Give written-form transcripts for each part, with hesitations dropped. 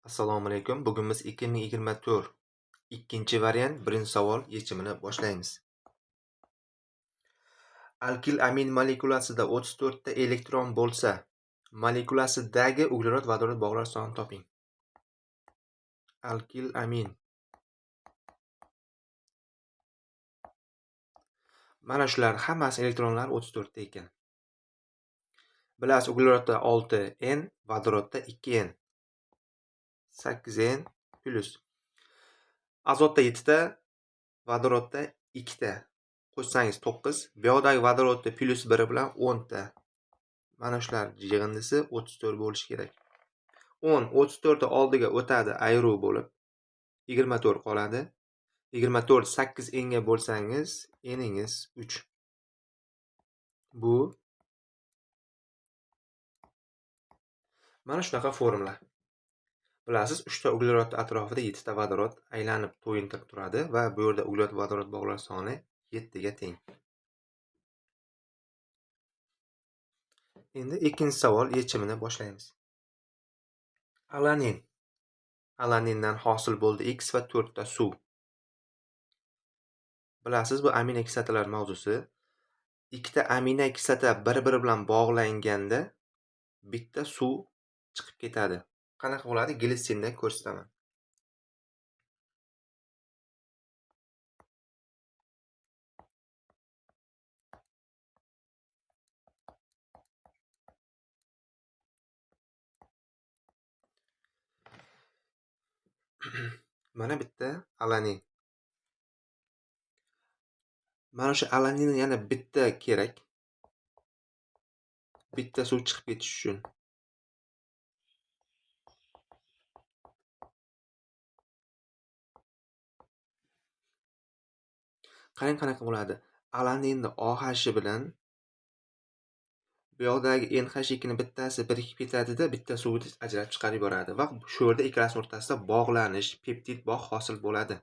Assalomu alaykum. Bugun biz 2024 ikkinchi variant birinchi savol yechimini boshlaymiz. Alkil amin molekulasida 34 ta elektron bo'lsa, molekulasidagi uglerod vodorod bog'lar sonini toping. Alkil amin. Mana shular hammasi elektronlar 34 ta ekan. Bilasiz, uglerodda 6n, vodorodda 2n. 8n plus. Azotda 7 ta, vodorodda 2 ta. Qo'shsangiz 9. Bu yoqdagi vodorodda plus 1 bilan 10 ta. Mana shular yig'indisi 34 bo'lishi kerak. 10 34 ni oldiga o'tadi, ayruv bo'lib 24 qoladi. 24 8 n'ga bo'lsangiz, n'ingiz 3. Bu mana shunaqa formula. Bilasiz, 3 ta uglerod atrofida 7 ta vodorod aylanib to'yintirib turadi va bu yerda uglerod vodorod bog'lar soni 7 ga teng. Endi ikkinchi savol yechimini boshlaymiz. Alanin. Alanindan hosil bo'ldi X va 4 ta suv. Bilasiz, bu amino kislotalar mavzusi. Ikkita amino kislota bir-biri bilan bog'langanda bitta suv chiqib ketadi. Qanaqa bo'ladi? Glitsinda ko'rsataman. Mana bitta alanin. Mana shu alaninni yana bitta kerak. Bitta suv chiqib ketish uchun. Qarang qanaqa bo'ladi. Alaninni OH bilan bu yoqdagi NH2 ni bittasi birikib ketadi-da, bitta suvni ajratib chiqarib yuboradi va shu yerda ikkalasi o'rtasida bog'lanish, peptid bog' hosil bo'ladi.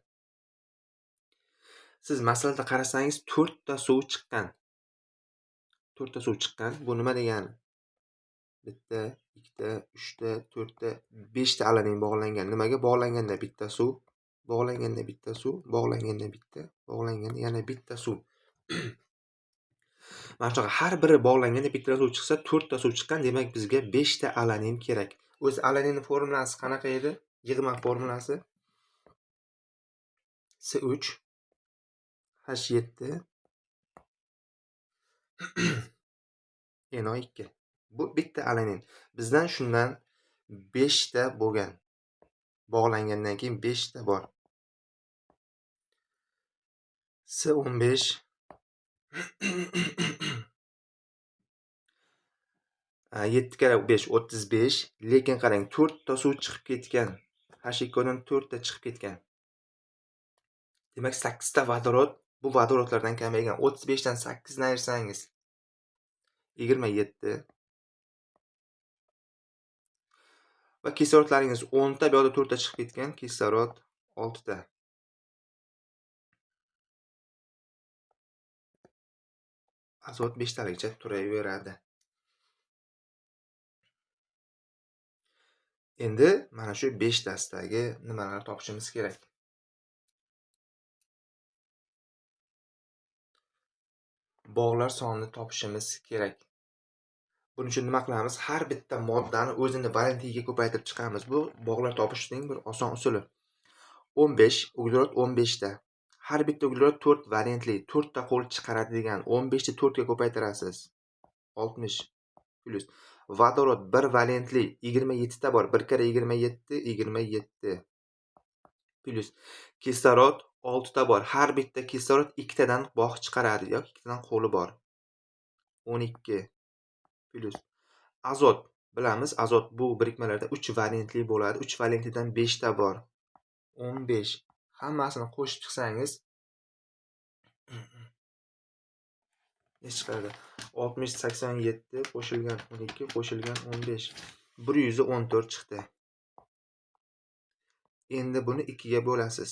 Siz masalada qarasangiz 4 ta suv chiqqan. 4 ta suv chiqqan. Bu nima degani? Bitta, ikkita, uchta, 4 ta, 5 ta alanin bog'langan. Nimaga bog'langanda bitta suv, bog'langanda bitta suv, bog'langanda bitta, bog'langanda yana bitta suv. Mana shunaqa har biri bog'langanda bitta suv chiqsa, 4 ta suv chiqqan. Demak, bizga 5 ta alanin kerak. O'zi alaninning formulasi qanaqa edi? Yig'ma formulasi C3 H7 NO2. Bu bitta alanin. Bizdan shundan 5 ta bo'lgan. Bog'langandan keyin 5 ta bor. C15 7 kara 5 35. Lekin qarang, 4 ta suv chiqib ketgan. H2 dan 4 ta chiqib ketgan. Demak, 8 ta vodorod bu vodorodlardan kamaygan. 35 dan 8 ni ayirsangiz 27. Va kislorodlaringiz 10 ta, bu yoqda 4 ta chiqib ketgan. Kislorod 6 ta. Azot 5 taligacha turaveradi. Endi mana shu 5 tasidagi nimalarni topishimiz kerak. Bog'lar sonini topishimiz kerak. Buning uchun nima qilamiz? Har bitta moddani o'zini valentligiga ko'paytirib chiqamiz. Bu bog'lar topishning bir oson usuli. 15 uglerod 15 ta. Har bitta uglerod 4 valentli, 4 ta qo'l chiqaradi degan. 15 ni 4 ga ko'paytirasiz. 60 plus vodorod 1 valentli 27 ta bor. 1 kara 27 27 plus kislorod 6 ta bor. Har bitta kislorod 2 tadan bog' chiqaradi yoki 2 tadan qo'li bor. 12 plus azot. Bilamiz, azot bu birikmalarda 3 valentli bo'ladi. 3 valentlidan 5 ta bor. 15. Hammasini qo'shib chiqsangiz ne chiqadi? 60 87 qo'shilgan 12 qo'shilgan 15 114 chiqdi. Endi buni 2 ga bo'lasiz.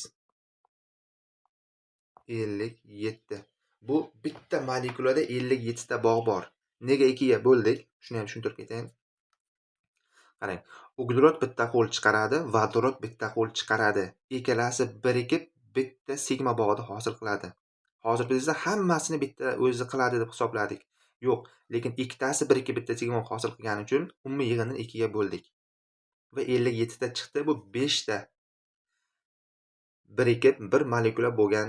57. Bu bitta molekulada 57 ta bog' bor. Nega 2 ga bo'ldik? Shuni ham tushuntirib ketayin. Qarang, uglerod bitta qo'l chiqaradi, vodorod bitta qo'l chiqaradi. Ikkalasi birikib bitta sigma bog'ida hosil qiladi. Hozir biz esa hammasini bitta o'zi qiladi deb hisobladik. Yo'q, lekin ikkitasi birikib bitta sigma hosil qilgani uchun umumiy yig'inni 2 ga bo'ldik. Va 57 ta chiqdi. Bu 5 ta birikib bir molekula bo'lgan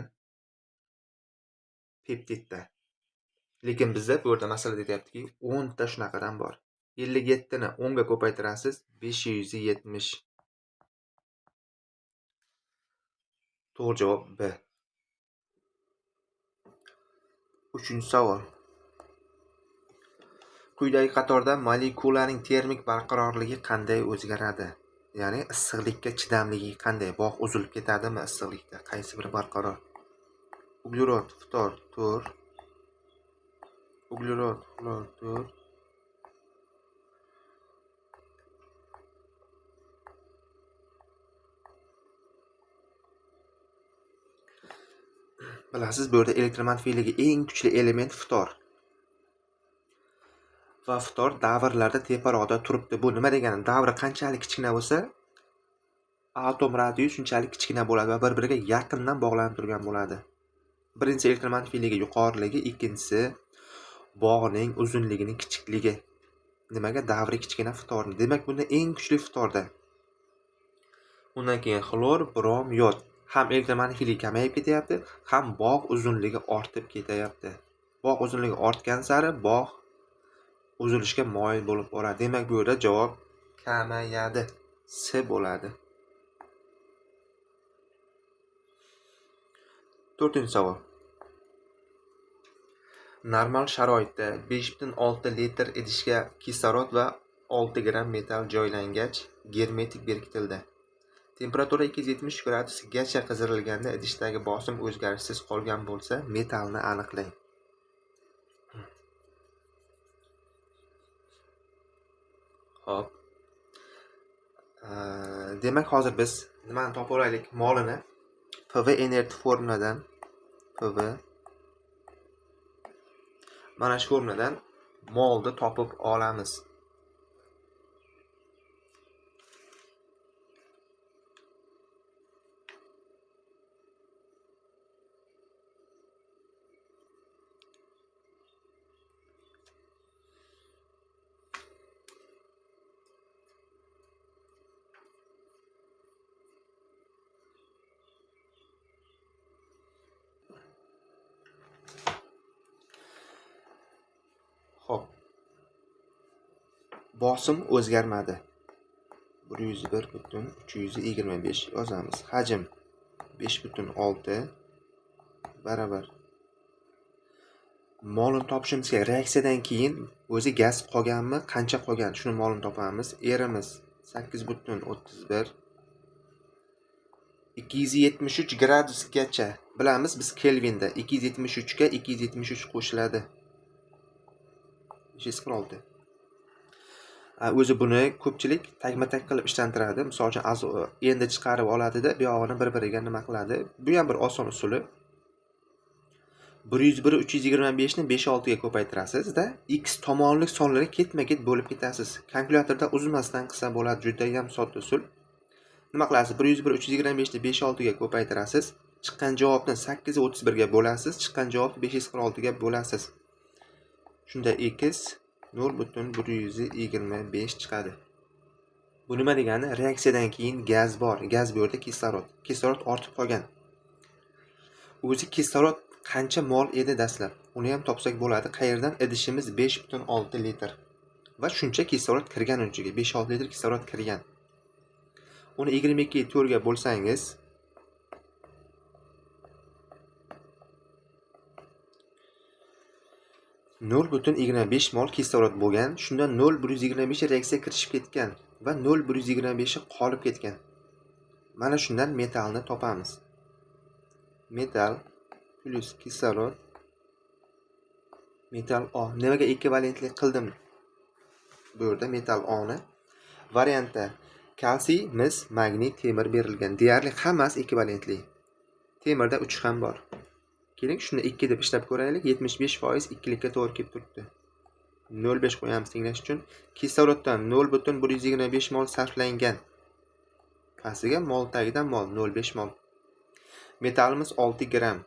peptidda. Lekin bizda bu yerda masalada aytayaptiki, 10 ta shunaqadan bor. 57 ni 10 ga ko'paytirasiz, 570. To'g'ri javob B. 3-savol. Quyidagi qatorda molekulaning termik barqarorligi qanday o'zgaradi? Ya'ni issiqlikka chidamligi qanday? Bog' uzilib ketadimi issiqlikda? Qaysi biri barqaror? Uglerod, ftor, to'r. Uglerod, xlor, to'r. Bilasiz, bu yerda elektromanfiyligi eng kuchli element ftor. Va ftor davrlarda teparoqda turibdi. Bu nima degani? Davri qanchalik kichkina bo'lsa, atom radiusi shunchalik kichkina bo'ladi va bir-biriga yaqindan bog'lanib turgan bo'ladi. Birinchisi elektromanfiyligi yuqoriligi, ikkinchisi bog'ning uzunligining kichikligi. Nimaga? Davri kichkina ftorni. Demak, bunda eng kuchli ftorda. Undan keyin xlor, brom, yod. Ham elektromanfiyligi kamayib ketyapti, ham bog' uzunligi ortib ketyapti. Bog' uzunligi ortgan sari bog' uzilishga moyil bo'lib boradi. Demak, bu yerda javob kamayadi. C bo'ladi. 4-savol. Normal sharoitda 5,6 litr idishga kislorod va 6 gram metal joylangach, germetik berkitildi. Temperatura 270 gradusgacha qizirilganda idishdagi bosim o'zgarishsiz qolgan bo'lsa, metalni aniqlang. Xo'p. Demak, hozir biz nimani topib olaylik? Molini PV inert formuladan PV mana shu formuladan molni topib olamiz. Xo'p. Bosim o'zgarmadi. 101,325 yozamiz. Hajm 5,6 baravar. Molni topishimiz kerak. Reaksiyadan keyin o'zi gaz qolganmi, qancha qolgan, shuni molni topamiz. Erimiz 8,31 273 gradusgacha. Bilamiz, biz Kelvinda 273 ga 273 qo'shiladi. 546. O'zi buni ko'pchilik tagma-tag qilib ishlantiradi. Misol uchun endi chiqarib oladi-da, bu yog'ini bir-biriga nima qiladi? Bu ham bir oson usuli. 101,325 ni 5,6 ga ko'paytirasiz-da, x tomonlik sonlarga ketma-ket bo'lib ketasiz. Kalkulyatorda uzmasdan qilsa bo'ladi, juda ham sodda usul. Nima qilasiz? 101,325 ni 5,6 ga ko'paytirasiz. Chiqqan javobni 831 ga bo'lasiz, chiqqan javobni 546 ga bo'lasiz. Shunda x 0,125 chiqadi. Bu nima degani? Reaksiyadan keyin gaz bor. Gaz bu yerda kislorod. Kislorod ortib qolgan. O'zi kislorod qancha mol edi dastlab? Uni ham topsak bo'ladi. Qayerdan? Idishimiz 5,6 litr. Va shuncha kislorod kirgan unchaga. 5-6 litr kislorod kirgan. Uni 22 ga 4 ga bo'lsangiz, (0,25 mol kislorod bo'lgan. Shunda 0,125 reaksiyaga kirishib ketgan va 0,125 qolib ketgan. Mana shundan metalni topamiz. Metal plus kislorod metal O. Nimaga ekvivalentlik qildim? Bu yerda metal O ni variantda kalsiy, mis, magniy, temir berilgan. Deyarli hammasi ekvivalentli. Temirda 3 ham bor. Keling, shuni 2 deb ishlab ko'raylik. 75% 2 likka to'g'ri kelib turibdi. 0,5 qo'yamiz tenglash uchun. Kisloroddan 0,125 mol sarflangan. Pastiga mol tagidan mol 0,5 mol. Metallimiz 6 gram.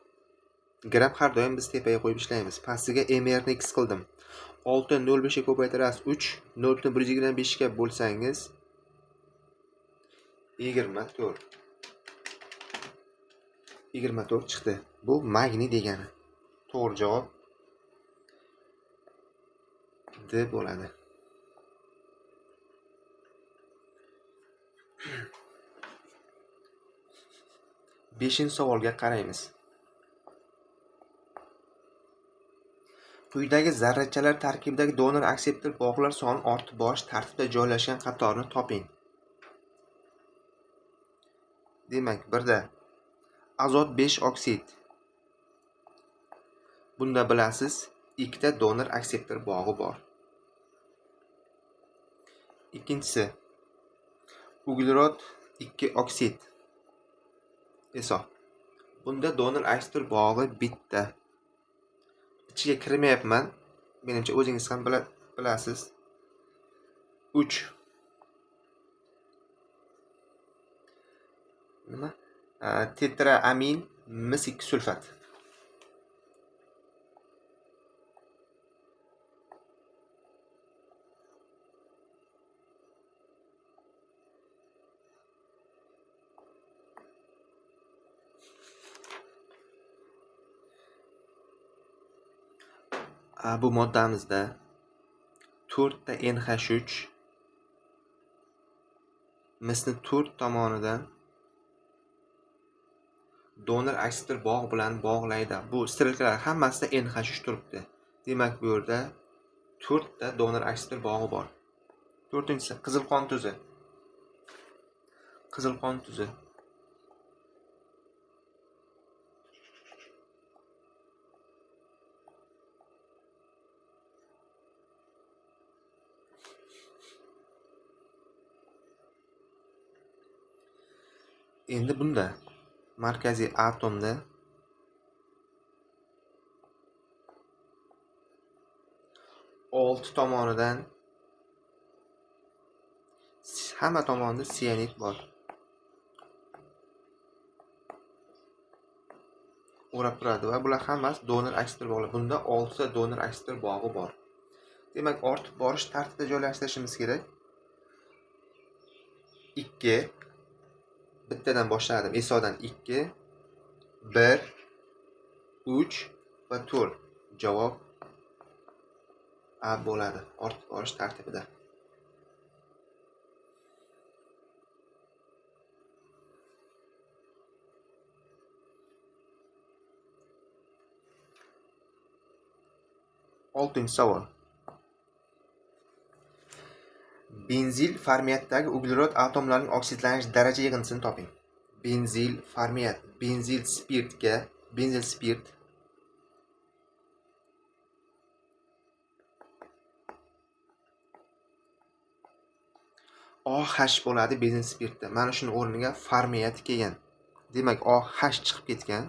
Gram har doim biz tepaga qo'yib ishlaymiz. Pastiga mr ni x qildim. 6 0,5 ga ko'paytirasiz 3 0,125 ga bo'lsangiz 24. 24 chiqdi. Bu magniy degani. To'g'ri javob D bo'ladi. 5-savolga qaraymiz. Quyidagi zarrachalar tarkibidagi donor akseptor bog'lar soni ortib borish tartibida joylashgan qatorni toping. Demak, birda azot 5 oksid. Bunda bilasiz, ikkita donor akseptor bog'i bor. Ikkinchisi uglerod 2 oksid. Esa bunda donor akseptor bog'i bitta. İchiga kirmayapman. Menimcha o'zingiz ham bilasiz. 3 nima? Tetraamin mis 2 sulfat. Bu moddamizda 4 ta NH3 misni 4 tomonidan donor akseptor bog' bilan bog'laydi. Bu strelkalar hammasida NH3 turibdi. Demak, bu yerda 4 ta donor akseptor bog'i bor. 4-inchisi qizil qon tuzi. Qizil qon tuzi. Endi bunda markaziy atomda olti tomonidan hamma tomonda siyanid bor. O'rab turadi va bular hammasi donor akseptor bog'lar. Bunda 6 ta donor akseptor bog'i bor. Demak, ortib borish tartibida joylashtirishimiz kerak. 2 bittadan boshladim. Esodan 2, 1, 3 va 4. Javob A bo'ladi. Ortib borish tartibida. Oltinchi savol. Benzil formatdagi uglerod atomlarining oksidlanish daraja yig'indisini toping. Benzil format, benzil spirt OH bo'ladi benzil spirtda. Mana shuni o'rniga format kelgan. Demak, OH chiqib ketgan.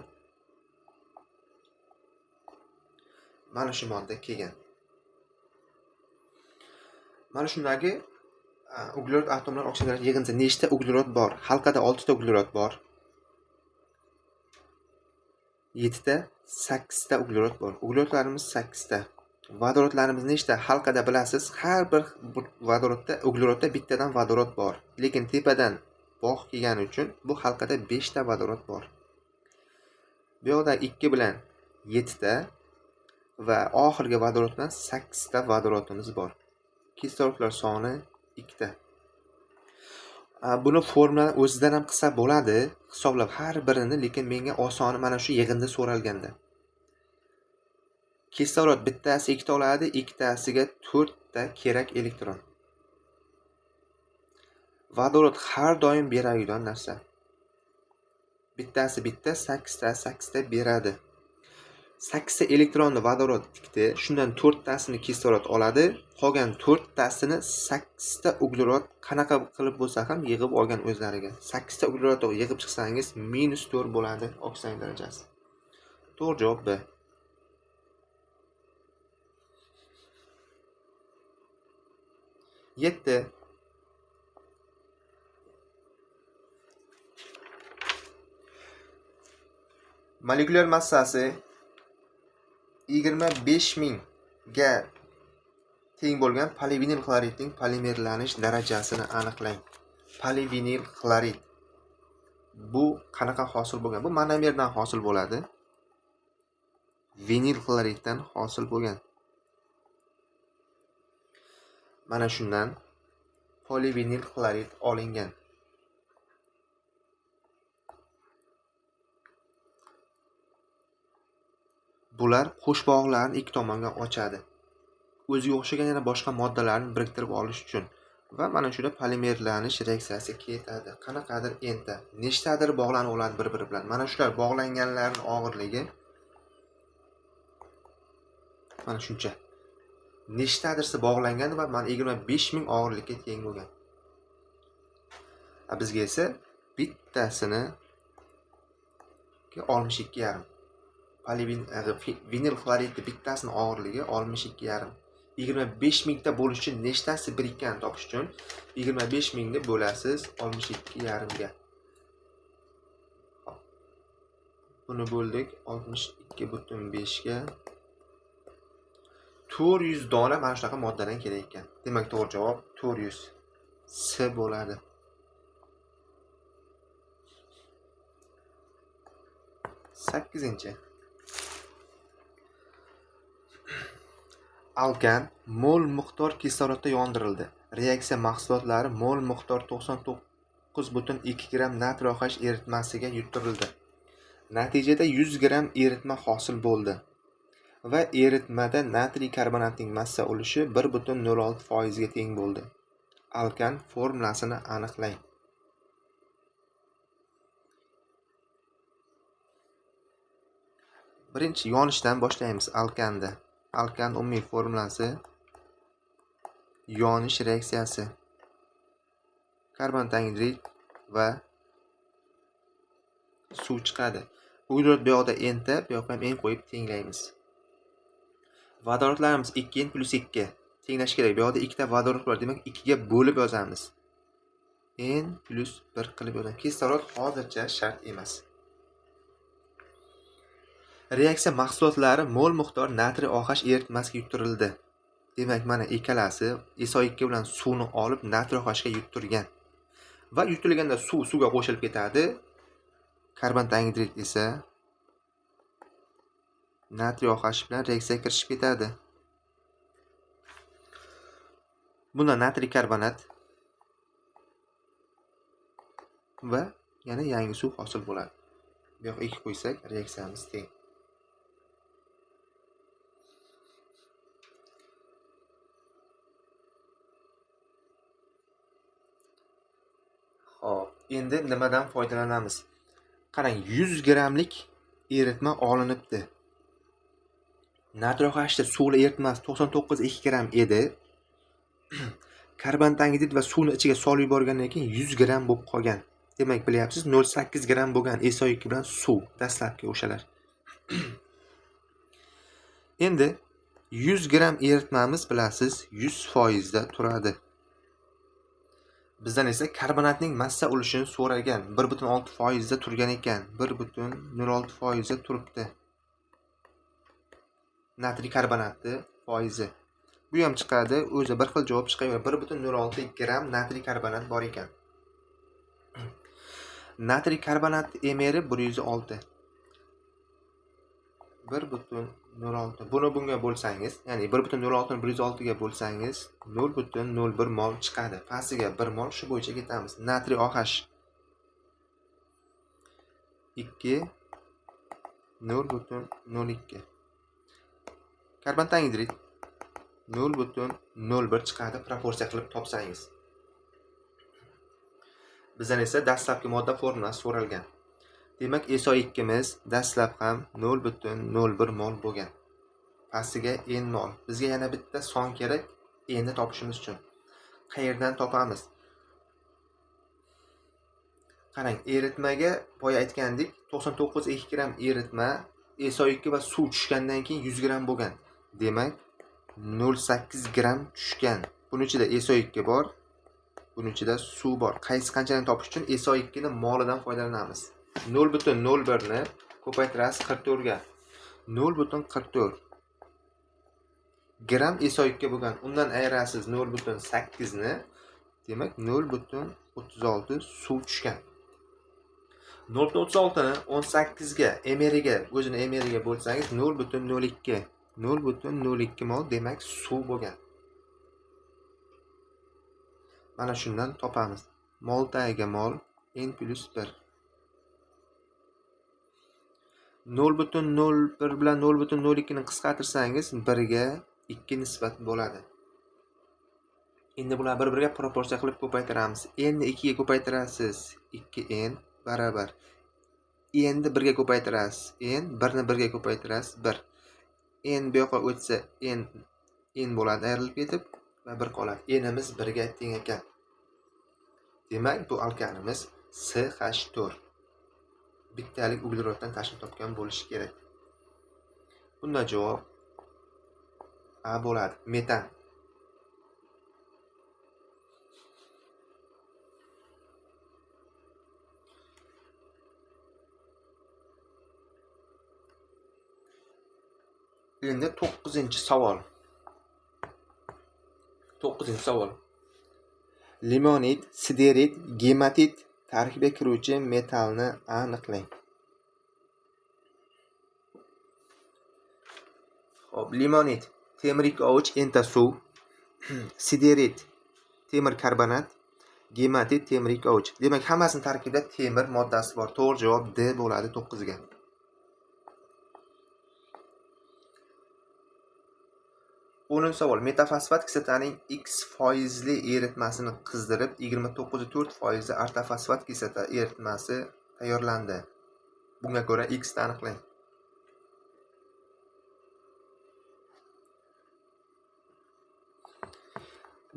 Mana shu modda kelgan. Mana shundagi uglerod atomlar oksidlanish yig'indisi nechta uglerod bor? Halqada 6 ta uglerod bor. 7 ta, 8 ta uglerod bor. Uglerodlarimiz 8 ta. Vodorodlarimiz nechta? Halqada bilasiz, har bir uglerodda bittadan vodorod bor. Lekin tepadan bog' kelgani uchun bu halqada 5 ta vodorod bor. Bu yoqda 2 bilan 7 ta va oxirgi vodoroddan 8 ta vodorodimiz bor. Kislorodlar soni 2 ta. Buni formulani o'zidan ham qilsa bo'ladi, hisoblab har birini, lekin menga osoni mana shu yig'inda so'ralganda. Kislorod bittasi 2 ta oladi, ikkitasiga 4 ta kerak elektron. Vodorod har doim beradigan narsa. Bittasi bitta, 8 ta beradi. 8 ta elektronni vodorod tikdi, shundan 4 tasini kislorod oladi, qolgan 4 tasini 8 ta uglerod qanaqa qilib bo'lsa ham yig'ib olgan o'zlariga. 8 ta uglerodni yig'ib chiqsangiz -4 bo'ladi oksidlanish darajasi. To'g'ri javob B. 7 molekulyar massasi 25.000 ga teng bo'lgan polivinil xloridning polimerlanish darajasini aniqlang. Polivinil xlorid bu qanaqa hosil bo'lgan? Bu monomerdan hosil bo'ladi. Vinil xloriddan hosil bo'lgan. Mana shundan polivinil xlorid olingan. Bular qo'sh bog'larni ikki tomonga ochadi. O'ziga o'xshagan yana boshqa moddalarni biriktirib olish uchun va mana shunda polimerlanish reaksiyasi ketadi. Qanaqadir endi nechtadir bog'lanib oladi bir-biri bilan. Mana shular bog'langanlarning og'irligi mana shuncha. Nechtadirsi bog'langan va mana 25.000 og'irlikka teng bo'lgan. Bizga esa bittasini 62,5. Polivinil xloridni bittasini og'irligi 62,5. 25.000 ta bo'lish uchun nechtasi birikkanini topish uchun 25.000 ni bo'lasiz 62,5 ga. Buni bo'ldik 62,5 ga. 400 dona mana shunaqa moddadan kelar ekan. Demak, to'g'ri javob 400 C bo'ladi. Sakkizinchi. Alkan mol miqdor kislorodda yondirildi. Reaksiya mahsulotlari mol miqdor 99,2 gram natriy OH eritmasiga yuttirildi. Natijada 100 gram eritma hosil bo'ldi va eritmada natriy karbonatning massa ulushi 1,06% ga teng bo'ldi. Alkan formulasini aniqlang. Birinchi yonishdan boshlaymiz alkanda. Alkan umumiy formulasi yonish reaksiyasi. Karbonat angidrid va suv chiqadi. Uglerod bu yoqda N ta, bu yoqqa ham N qo'yib tenglaymiz. Vodorodlarimiz 2N + 2 tenglash kerak. Bu yoqda ikkita vodorod bor, demak 2 ga bo'lib yozamiz. N + 1 qilib yozamiz. Kislorod hozircha shart emas. Reaksiya mahsulotlari mol miqdor natriy OH eritmasiga yuttirildi. Demak, mana ikkalasi SO2 bilan suvni olib natriy OH ga yuttirgan. Va yutilganda suvga qo'shilib ketadi. Karbonat angidrid esa natriy OH bilan reaksiyaga kirishib ketadi. Bunda natriy karbonat va yana yangi suv hosil bo'ladi. Bu yoqqa 2 qo'ysak, reaksiyamiz teng. Xo'p, endi nimadan foydalanamiz? Qarang, 100 gramlik eritma olinibdi. Natriy OH suvli eritmasi 99,2 gram edi. Karbonat angidrid va suvni ichiga solib yuborgandan keyin 100 gram bo'lib qolgan. Demak, bilyapsiz, 0,8 gram bo'lgan SO2 bilan suv dastlabki o'shalar. Endi 100 gram eritmamiz bilasiz 100% da turadi. Bizdan esa karbonatning massa ulushini so'ragan. 1,6% da turgan ekan. 1,06% da turibdi. Natriy karbonati foizi. Bu ham chiqadi, o'zi bir xil javob chiqaveradi. 1,06 gram natriy karbonat bor ekan. Natriy karbonat emeri 106. 1,06. Buni bunga bo'lsangiz, ya'ni 1,06 ni 106 ga bo'lsangiz 0,01 mol chiqadi. Pastiga 1 mol, shu bo'yicha ketamiz. Natriy OH 2 0,02. Karbonat angidrid 0,01 chiqadi, proporsiya qilib topsangiz. Bizdan esa dastlabki modda formulasi so'ralgan. Demak, SO2 miz dastlab ham 0,01 mol bo'lgan. Pastiga N mol. Bizga yana bitta son kerak N ni topishimiz uchun. Qayerdan topamiz? Qarang, eritmaga boya aytgandik, 99,2 gram eritma, SO2 va suv tushgandan keyin 100 gram bo'lgan. Demak, 0,8 gram tushgan. Bu Buning ichida SO2 bor, buning ichida suv bor. Qaysi qanchani topish uchun SO2 ni molidan foydalanamiz. 0.01 ni ko'paytirasiz 44 ga. 0.44 gram SO2 bo'lgan. Undan ayirasiz 0.8 ni. Demak 0.36 suv tushgan. 0.36 ni 18 ga, emeriga, o'zini emeriga bo'lsangiz 0.02. 0.02 mol demak suv bo'lgan. Mana shundan topamiz. Mol tagiga mol n+1. 0.01 bilan 0.02 ni qisqartirsangiz 1 ga 2 nisbat bo'ladi. Endi bularni bir-biriga proporsiya qilib ko'paytiramiz. N ni 2 ga ko'paytirasiz, 2n barabar. N ni 1 ga ko'paytirasiz, n 1 ni 1 ga ko'paytirasiz, 1. N bu yoqqa o'tsa n bo'ladi ayrilib ketib va 1 qoladi. N'imiz 1 ga teng ekan. Demak, bu alkanimiz CH4. Bittalik ugleroddan tashkil topgan bo'lishi kerak. Bunda javob A bo'ladi. Metan. Endi 9-savol. 9-savol. Limonit, siderit, gematit tarkibiga kiruvchi metalni aniqlang. Xo'p, limonit temir ovuch enta suv, siderit temir karbonat, gematit temir ovuch. Demak, hammasining tarkibida temir moddasi bor. To'g'ri javob D bo'ladi 9 ga. 10-savol. Metafosfat kislotaning X foizli eritmasini qizdirib 29.4% ortofosfat kislota eritmasi tayyorlandi. Bunga ko'ra X ni aniqlang.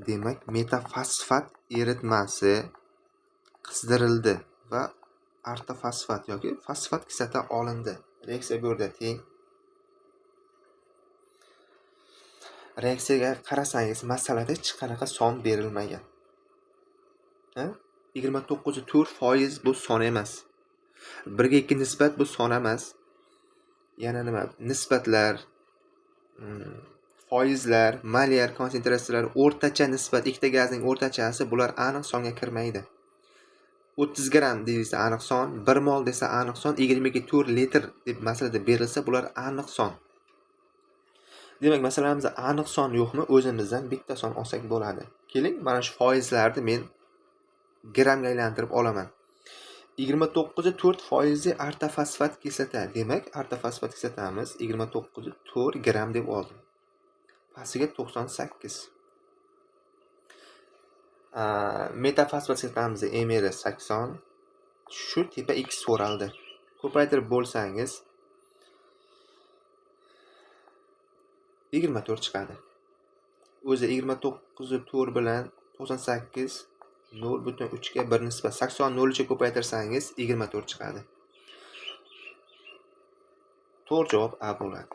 Demak, metafosfat eritmasi qizdirildi va ortofosfat yoki fosfat kislota olindi. Reaksiya bu yerda teng. Reaksiyaga qarasangiz, masalada hech qanaqa son berilmagan. 29.4% bu son emas. 1 ga 2 nisbat bu son emas. Yana nima? Nisbatlar, foizlar, molyar konsentratsiyalar, o'rtacha nisbat, ikkita gazning o'rtachasi bular aniq songa kirmaydi. 30 gram desa aniq son, 1 mol desa aniq son, 24 litr deb masalada berilsa bular aniq son. Demak, masalamizda aniq son yo'qmi? O'zimizdan bitta son olsak bo'ladi. Keling, mana shu foizlarni men gramga aylantirib olaman. 29.4% ortofosfat kislota. Demak, ortofosfat kislotamiz 29.4 gram deb oldim. Pastiga 98. Metafosfat kislotamizning emeri 80. Shu tepa X so'raldi. Ko'paytirib bo'lsangiz 24 chiqadi. O'zi 29.4 bilan 98 0.3 ga 1 nisbat. 80 0 ga ko'paytirsangiz 24 chiqadi. To'g'ri javob A bo'ladi.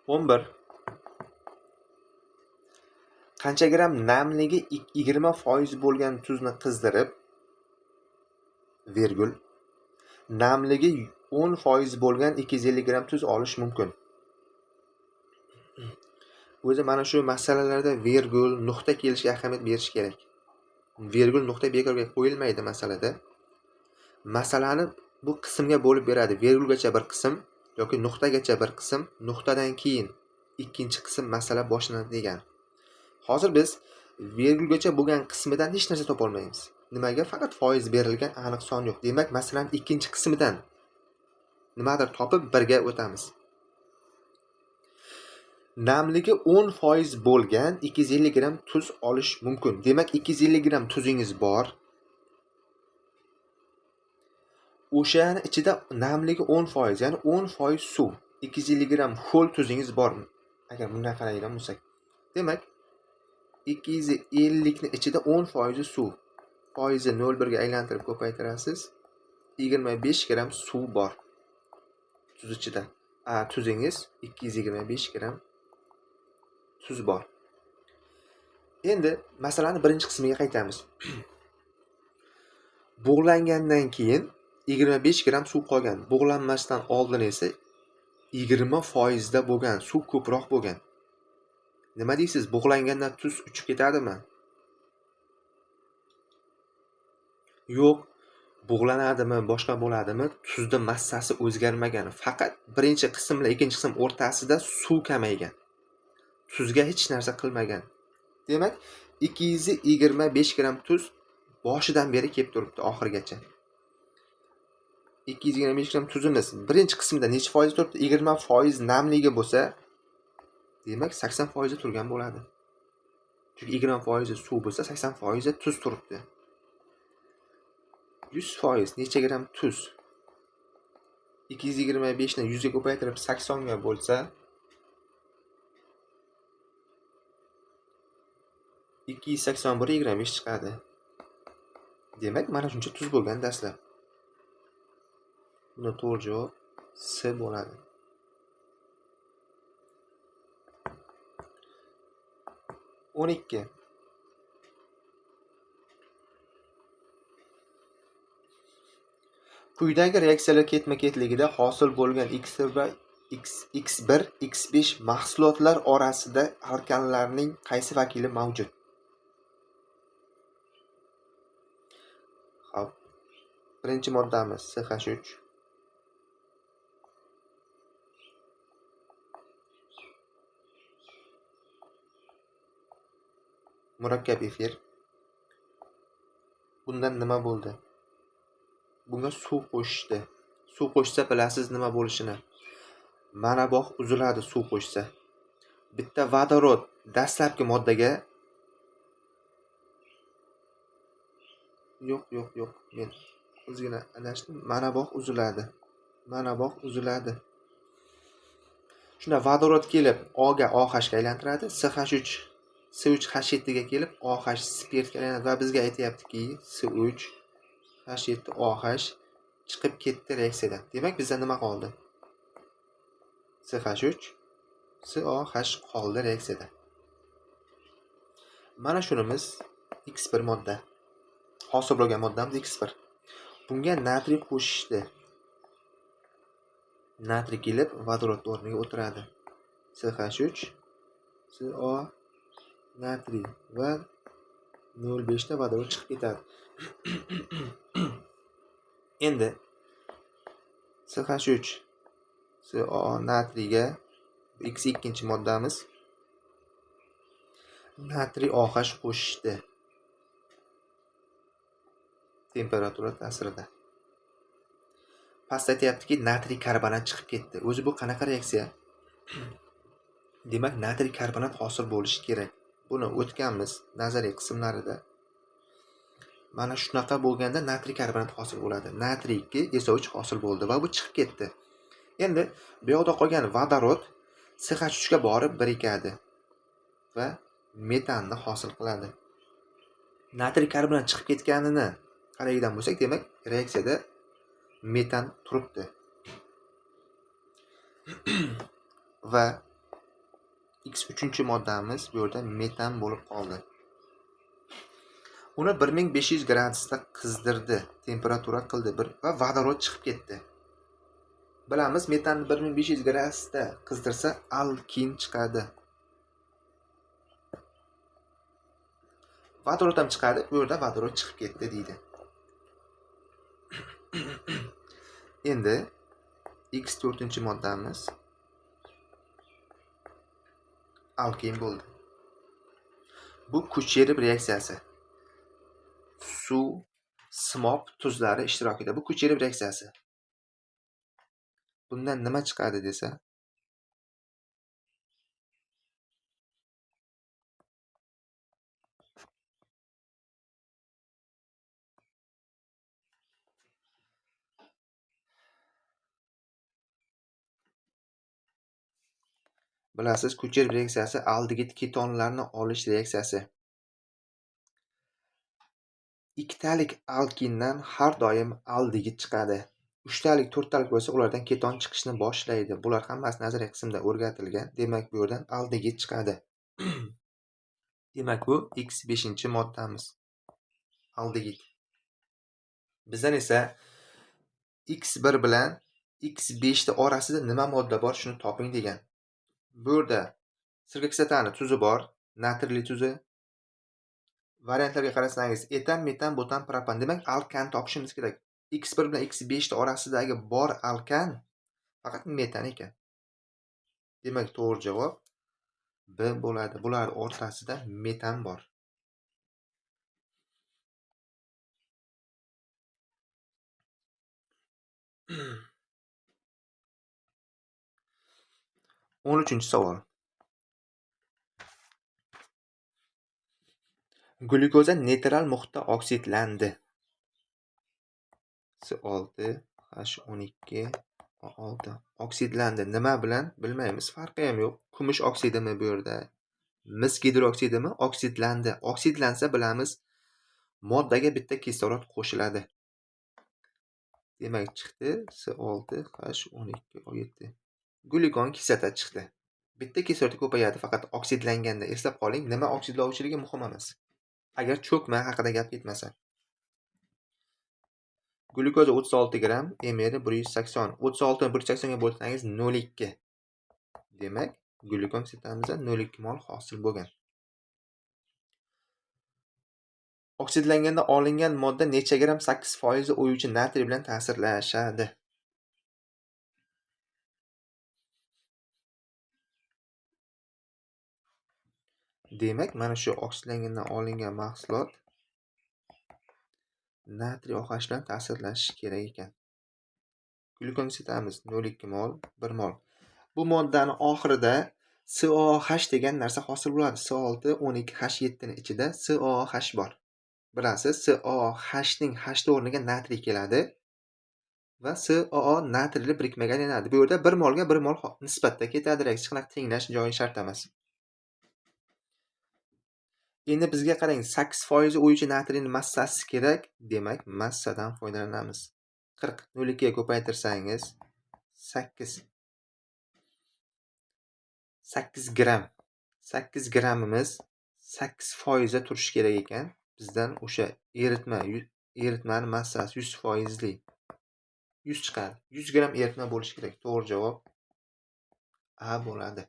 11. Qancha gram namligi 20% bo'lgan tuzni qizdirib, virgul, namligi 10% bo'lgan 250 gram tuz olish mumkin. O'zi mana shu masalalarda virgul, nuqta kelishiga ahamiyat berish kerak. Virgul, nuqta bekorga qo'yilmaydi masalada. Masalani bu qismga bo'lib beradi. Virgulgacha bir qism yoki nuqtagacha bir qism, nuqtadan keyin ikkinchi qism masala boshlanadi degan. Hozir biz virgulgacha bo'lgan qismidan hech narsa topa olmaymiz. Nimaga? Faqat foiz berilgan, aniq son yo'q. Demak, masalan, ikkinchi qismidan nimadir topib 1 ga o'tamiz. Namligi 10% bo'lgan 250 gram tuz olish mumkin. Demak, 250 gram tuzingiz bor. O'shani ichida namligi 10%, ya'ni 10% suv. 250 gram ho'l tuzingiz bor. Agar bunday qaraydigan bo'lsak. Demak, 250 ni ichida 10% suv. Foizni 0.1 ga aylantirib ko'paytirasiz. 25 gram suv bor tuz ichida. tuzingiz 225 gram tuz bor. Endi masalani birinchi qismiga qaytamiz. Bug'langandan keyin 25 gram suv qolgan. Bug'lanmasdan oldin esa 20% da bo'lgan, suv ko'proq bo'lgan. Nima deysiz? Bug'langandan tuz uchib ketadimi? Yo'q. Bug'lanadimi, boshqa bo'ladimi? Tuzda massasi o'zgarmagan. Faqat birinchi qism bilan ikkinchi qism o'rtasida suv kamaygan. Tuzga hech narsa qilmagan. Demak, 225 gram tuz boshidan beri kelib turibdi oxirigacha. 225 gram tuzimiz birinchi qismda necha foiz turibdi? 20% namligi bo'lsa, demak 80% turgan bo'ladi. Chunki 20% suv bo'lsa, 80% tuz turibdi. 100% necha gram tuz? 225 ni 100 ga ko'paytirib 80 ga bo'lsa, 281 25 chiqadi. Demak, mana shuncha tuz bo'lgan dastlab. Buni to'g'ri javob C bo'ladi. 12. Quyidagi reaksiyalar ketma-ketligida hosil bo'lgan X1 va X1, X5 mahsulotlar orasida alkanlarning qaysi vakili mavjud? Xo'p. Birinchi moddamiz CH3. Murakkab efir. Bundan nima bo'ldi? Bunga suv qo'shdi. Suv qo'shsa bilasiz nima bo'lishini. Mana bog' uziladi suv qo'shsa. Bitta vodorod dastlabki moddaga yo'q. Men o'zgina adashdim. Mana bog' uziladi. Shunda vodorod kelib O ga OH ga aylantiradi. CH3 C3H7 ga kelib OH spirtga aylanadi va bizga aytayaptiki C3H7OH chiqib ketdi reaksiyadan. Demak, bizda nima qoldi? CH3 COH qoldi reaksiyada. Mana shunimiz X1 modda. Hosil bo'lgan moddamiz X1. Bunga natriy qo'shishdi. Natriy kelib vodorod o'rniga o'tiradi. CH3 CO natriy va 0,5 ta vodorod chiqib ketadi. Endi CH3 CO natriyga X2 moddamiz natriy OH qo'shishdi. Temperatura ta'sirida. Pastda aytayaptiki, natriy karbonat chiqib ketdi. O'zi bu qanaqa reaksiya? Demak, natriy karbonat hosil bo'lishi kerak. Buni o'tganmiz nazariy qismlarida. Mana shunaqa bo'lganda natriy karbonat hosil bo'ladi. Natriy 2 SO3 hosil bo'ldi va bu chiqib ketdi. Endi bu yoqda qolgan vodorod CH3 ga borib birikadi va metanni hosil qiladi. Natriy karbonat chiqib ketganini qaraydigan bo'lsak, demak, reaksiyada metan turibdi. Va X3 moddamiz bu yerda metan bo'lib qoldi. Uni 1500 gradusda qizdirdi, temperatura qildi va vodorod chiqib ketdi. Bilamiz, metanni 1500 gradusda qizdirsa alkin chiqadi. Vodorod ham chiqadi, bu yerda vodorod chiqib ketdi deydi. Endi X4 moddamiz alkin bo'ldi. Bu Kucherov reaksiyasi. Suv, simop tuzlari ishtirokida. Bu Kucherov reaksiyasi. Bundan nima chiqadi desa? Bilasiz, Kucherov reaksiyasi aldegid ketonlarni olish reaksiyasi. Ikkitalik alkindan har doim aldegid chiqadi. 3talik, 4talik bo'lsa, ulardan keton chiqishni boshlaydi. Bular hammasi nazariy qismda o'rgatilgan. Demak, bu yerdan aldegid chiqadi. Demak, bu X5-moddamiz. Aldegid. Bizdan esa X1 bilan X5 orasida nima modda bor, shuni toping degan. Bu yerda sirkoksitani tuzi bor, natriyli tuzi. Variantlarga qarasangiz, etan, metan, butan, propan. Demak, alkan topishimiz kerak. X1 bilan X5 orasidagi bor alkan faqat metan ekan. Demak, to'g'ri javob B bo'ladi. Bular o'rtasida metan bor. 13-savol. Glyukoza neytral muhitda oksidlandi. C6H12O6 oksidlandi. Nima bilan bilmaymiz, farqi ham yo'q. Kumush oksidimi bu yerda? Mis gidroksidimi? Oksidlandi. Oksidlansa bilamiz, moddaga bitta kislorod qo'shiladi. Demak, chiqdi C6H12O7. Glyukon kislota chiqdi. Bitta kislorod ko'payadi faqat oksidlanganda. Eslab qoling, nima oksidlovchiligi muhim emas. Agar cho'kma haqida gap ketmasa. Glyukoza 36 gram, emeri 180. 36 ni 180 ga bo'lsangiz 0,2. Demak, glykon kislotamizda 0,2 mol hosil bo'lgan. Oksidlanganda olingan modda necha gram 8% o'yuvchi natriy bilan ta'sirlashadi? Demak, mana shu oksidlangandan olingan mahsulot natriy OH bilan ta'sirlashishi kerak ekan. Glykon kislotamiz 0,2 mol, 1 mol. Bu moddani oxirida COH degan narsa hosil bo'ladi. C612H7 ning ichida COH bor. Bilasiz, COH ning H o'rniga natriy keladi va COO natriyli birikmaga aylanadi. Bu yerda 1 molga 1 mol nisbatda ketadi. Hech qanaqa tenglash joyi shart emas. Endi bizga qarang, 8% o'yuvchi natriyning massasi kerak. Demak, massadan foydalanamiz. 40 0,2 ga ko'paytirsangiz 8 gram. 8 gramimiz 8% turishi kerak ekan. Bizdan o'sha eritmani massasi 100%li 100 chiqadi. 100 gram eritma bo'lishi kerak. To'g'ri javob A bo'ladi.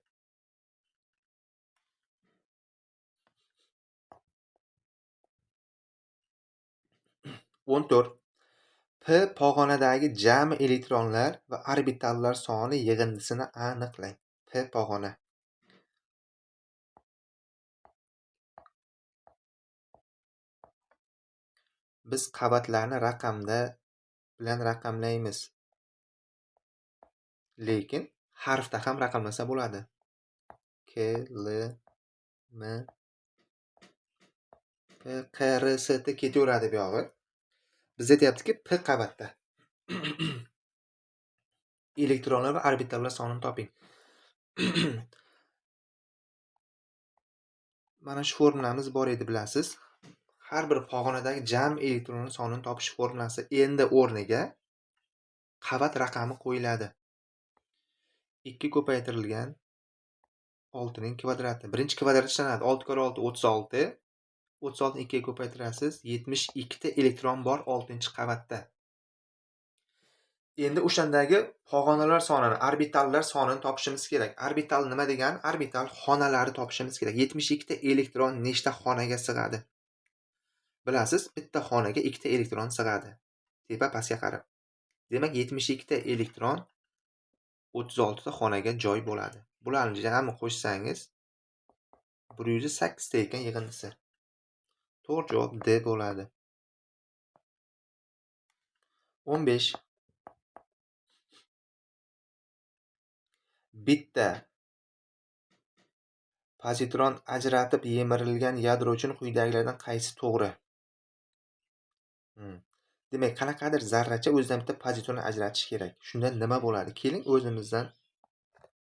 14. P pog'onadagi jami elektronlar va orbitallar soni yig'indisini aniqlang. P pog'ona. Biz qavatlarni raqamda bilan raqamlaymiz. Lekin harfda ham raqamlasa bo'ladi. K, L, M, P, Q, R, S, T ketaveradi bu yog'i. Biz aytyaptiki, P qavatda. Elektronlar va orbitallar sonini toping. Mana shu formulamiz bor edi, bilasiz. Har bir pog'onadagi jami elektronlar sonini topish formulasi. Endi o'rniga qavat raqami qo'yiladi. 2 ko'paytirilgan 6 ning kvadrati. Birinchi kvadrat ishlanadi. 6 × 6 36. 36 ni 2 ga ko'paytirasiz. 72 ta elektron bor 6-qavatda. Endi o'shandagi pog'onalar sonini, orbitallar sonini topishimiz kerak. Orbital nima degani? Orbital xonalari topishimiz kerak. 72 ta elektron nechta xonaga sig'adi? Bilasiz, bitta xonaga 2 ta elektron sig'adi. Tepa pastga qarab. Demak, 72 ta elektron 36 ta xonaga joy bo'ladi. Bularni jami qo'shsangiz 108 ta ekan yig'indisi. To'g'ri javob D bo'ladi. 15. Bitta pozitron ajratib yemirilgan yadro uchun quyidagilardan qaysi to'g'ri? Demak, qanaqadir zarracha o'zidan bitta pozitron ajratish kerak. Shunda nima bo'ladi? Keling, o'zimizdan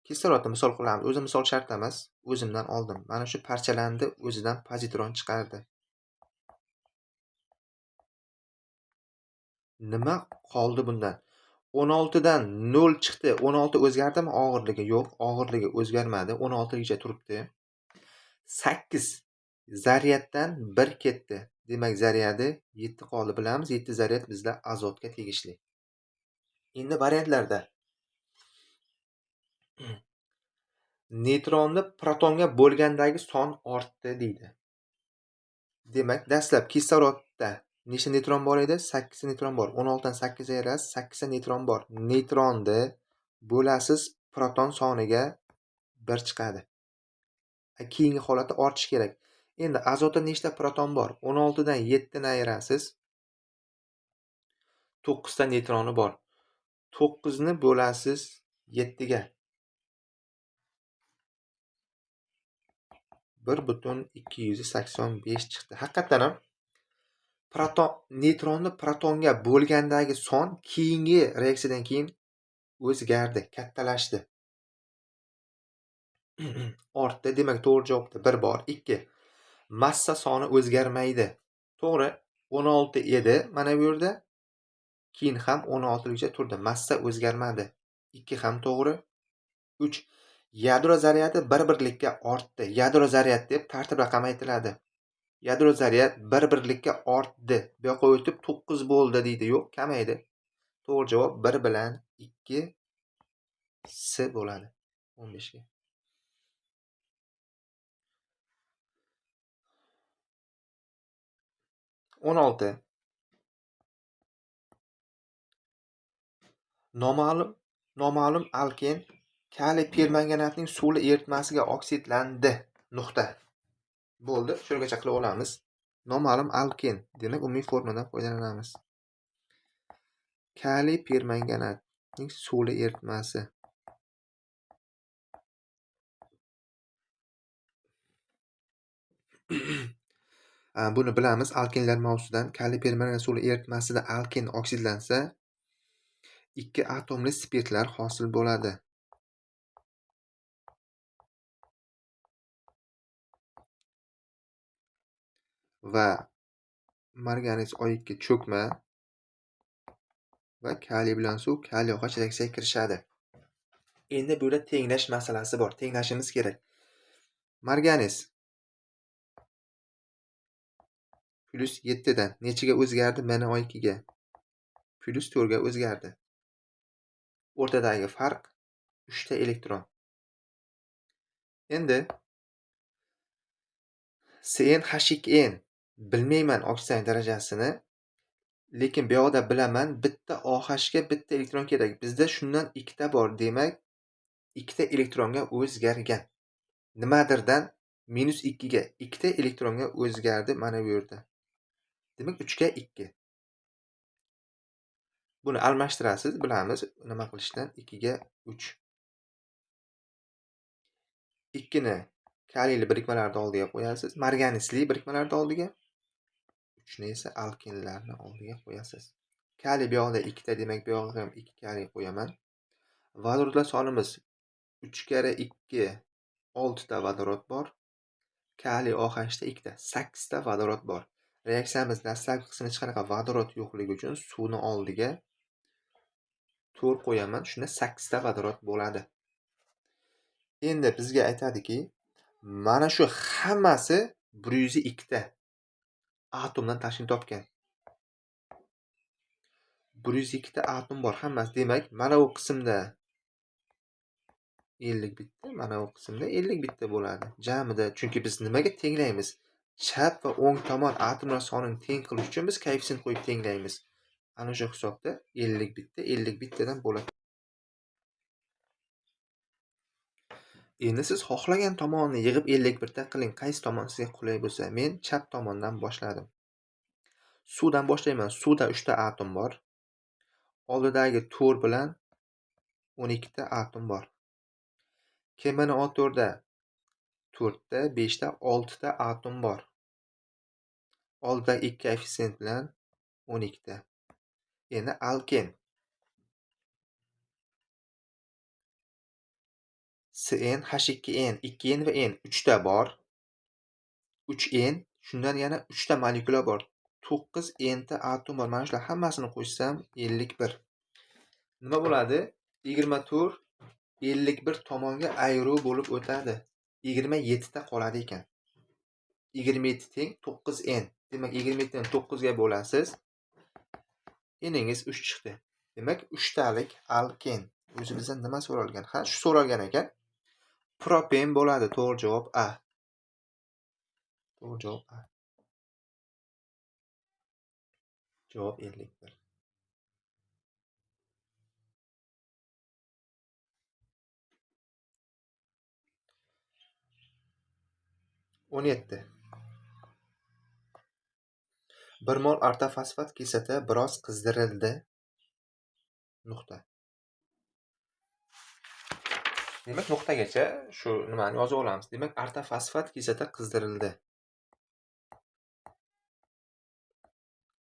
kislorodni misol qilamiz. O'zi misol shart emas. O'zimdan oldim. Mana shu parchalandi, o'zidan pozitron chiqardi. Nima qoldi bundan? 16 dan 0 chiqdi. 16 o'zgardimi og'irligi? Yo'q, og'irligi o'zgarmadi. 16 gacha turibdi. 8 zaryaddan 1 ketdi. Demak, zaryadi 7 qoldi. Bilamiz, 7 zaryad bizda azotga tegishli. Endi variantlarda neytronni protonga bo'lgandagi son ortdi deydi. Demak, dastlab kislorodda nechta neytron bor edi? 8 ta neytron bor. 16 dan 8 ayirasiz, 8 ta neytron bor. Neytronni bo'lasiz proton soniga 1 chiqadi. Keyingi holatda ortishi kerak. Endi azotda nechta proton bor? 16 dan 7 ni ayirasiz. 9 ta neytroni bor. 9 ni bo'lasiz 7 ga. 1,285 chiqdi. Haqiqatan ham neytronni protonga bo'lgandagi son keyingi reaksiyadan keyin o'zgardi, kattalashdi. Ortdi. Demak, to'g'ri javobda 1 bor. 2. Massa soni o'zgarmaydi. To'g'ri, 16 edi mana bu yerda. Keyin ham 16 gacha turdi. Massa o'zgarmadi. 2 ham to'g'ri. 3. Yadro zaryadi 1 birlikka ortdi. Yadro zaryad deb tartib raqam aytiladi. Yadro zaryad 1 birlikka ortdi. Bu yoqqa o'tib 9 bo'ldi deydi. Yo'q, kamaydi. To'g'ri javob 1 bilan 2 S bo'ladi. 15 ga. o'n olti. Noma'lum alken kaliy permanganatning suvli eritmasiga oksidlandi. Nuqta. Bo'ldi, shungacha qilib olamiz. Noma'lum alken, demak umumiy formadan foydalanamiz. Kaliy permanganatning suvli eritmasi. Buni bilamiz. Alkenlar mavzusidan kaliy permanganat suvli eritmasida alken oksidlansa 2 atomli spirtlar hosil bo'ladi. Va marganiz oyikka cho'kma va kaliy bilan suv kaliy OH reaksiyaga kirishadi. Endi bu yerda tenglash masalasi bor. Tenglashimiz kerak. Marganiz +7 dan nechiga o'zgardi? Mana O2ga. +4 ga o'zgardi. O'rtadagi farq 3 ta elektron. Endi CnH2n bilmayman oksidatsiya darajasini, lekin bu yoqda bilaman, bitta OH ga bitta elektron kerak. Bizda shundan 2 ta bor, demak 2 ta elektronga o'zgargan. Nimadirdan -2 ga 2 ta elektronga o'zgardi mana bu yerda. Demak 3 ga 2. Buni almashtirasiz, bilamiz nima qilishdan. 2 ga 3. 2 ni kaliyli birikmalarni oldiga qo'yasiz. Marganizli birikmalarni oldiga. 3 ni esa alkenlarni oldiga qo'yasiz. Kaliy bu yoqda 2 ta, demak bu yoqqa ham 2 kaliy qo'yaman. Vodorodlar sonimiz 3 kara 2 6 ta vodorod bor. Kaliy OH da 2 ta, 8 ta vodorod bor. Reaksiyamiz dastlabki qismida hech qanaqa vodorod yo'qligi uchun suvni oldiga 4 qo'yaman. Shunda 8 ta vodorod bo'ladi. Endi bizga aytadiki, mana shu hammasi 102 ta atomdan tashkil topgan. 102 ta atom bor hammasi. Demak, mana bu qismda 50 bitta, mana bu qismda 50 bitta bo'ladi. Jamida, chunki biz nimaga tenglaymiz? Chap va o'ng tomon atomlar sonini teng qilish uchun biz koeffitsient qo'yib tenglaymiz. Ana shu hisobda 50 bitta, 50 bittadan bo'ladi. Endi siz xohlagan tomonni yig'ib 51 ta qiling. Qaysi tomon sizga qulay bo'lsa. Men chap tomondan boshladim. Suvdan boshlayman. Suvda 3 ta atom bor. Oldidagi 4 bilan 12 ta atom bor. Kemani O4da 4 ta, 5 ta, 6 ta atom bor. Oldidagi 2 koeffitsient bilan 12 ta. Endi alken CnH2n, 2n va n 3 ta bor. 3n, shundan yana 3 ta molekula bor. 9n ta atom bor. Mana shular hammasini qo'shsam 51. Nima bo'ladi? 24 51 tomonga ayruv bo'lib o'tadi. 27 ta qoladi ekan. 27 teng 9n. Demak, 27 ni 9 ga bo'lasiz. Eningiz 3 chiqdi. Demak, 3 talik alken. O'zi bizdan nima so'ralgan? Ha, shu so'ralgan ekan. Propen bo'ladi. To'g'ri javob A. To'g'ri javob A. Javob 51. o'n yetti. Bir mol ortofosfat kislota biroz qizdirildi. Nuqta. Demak, nuqtagacha shu nimani yozib olamiz. Demak, ortofosfat kislota qizdirildi.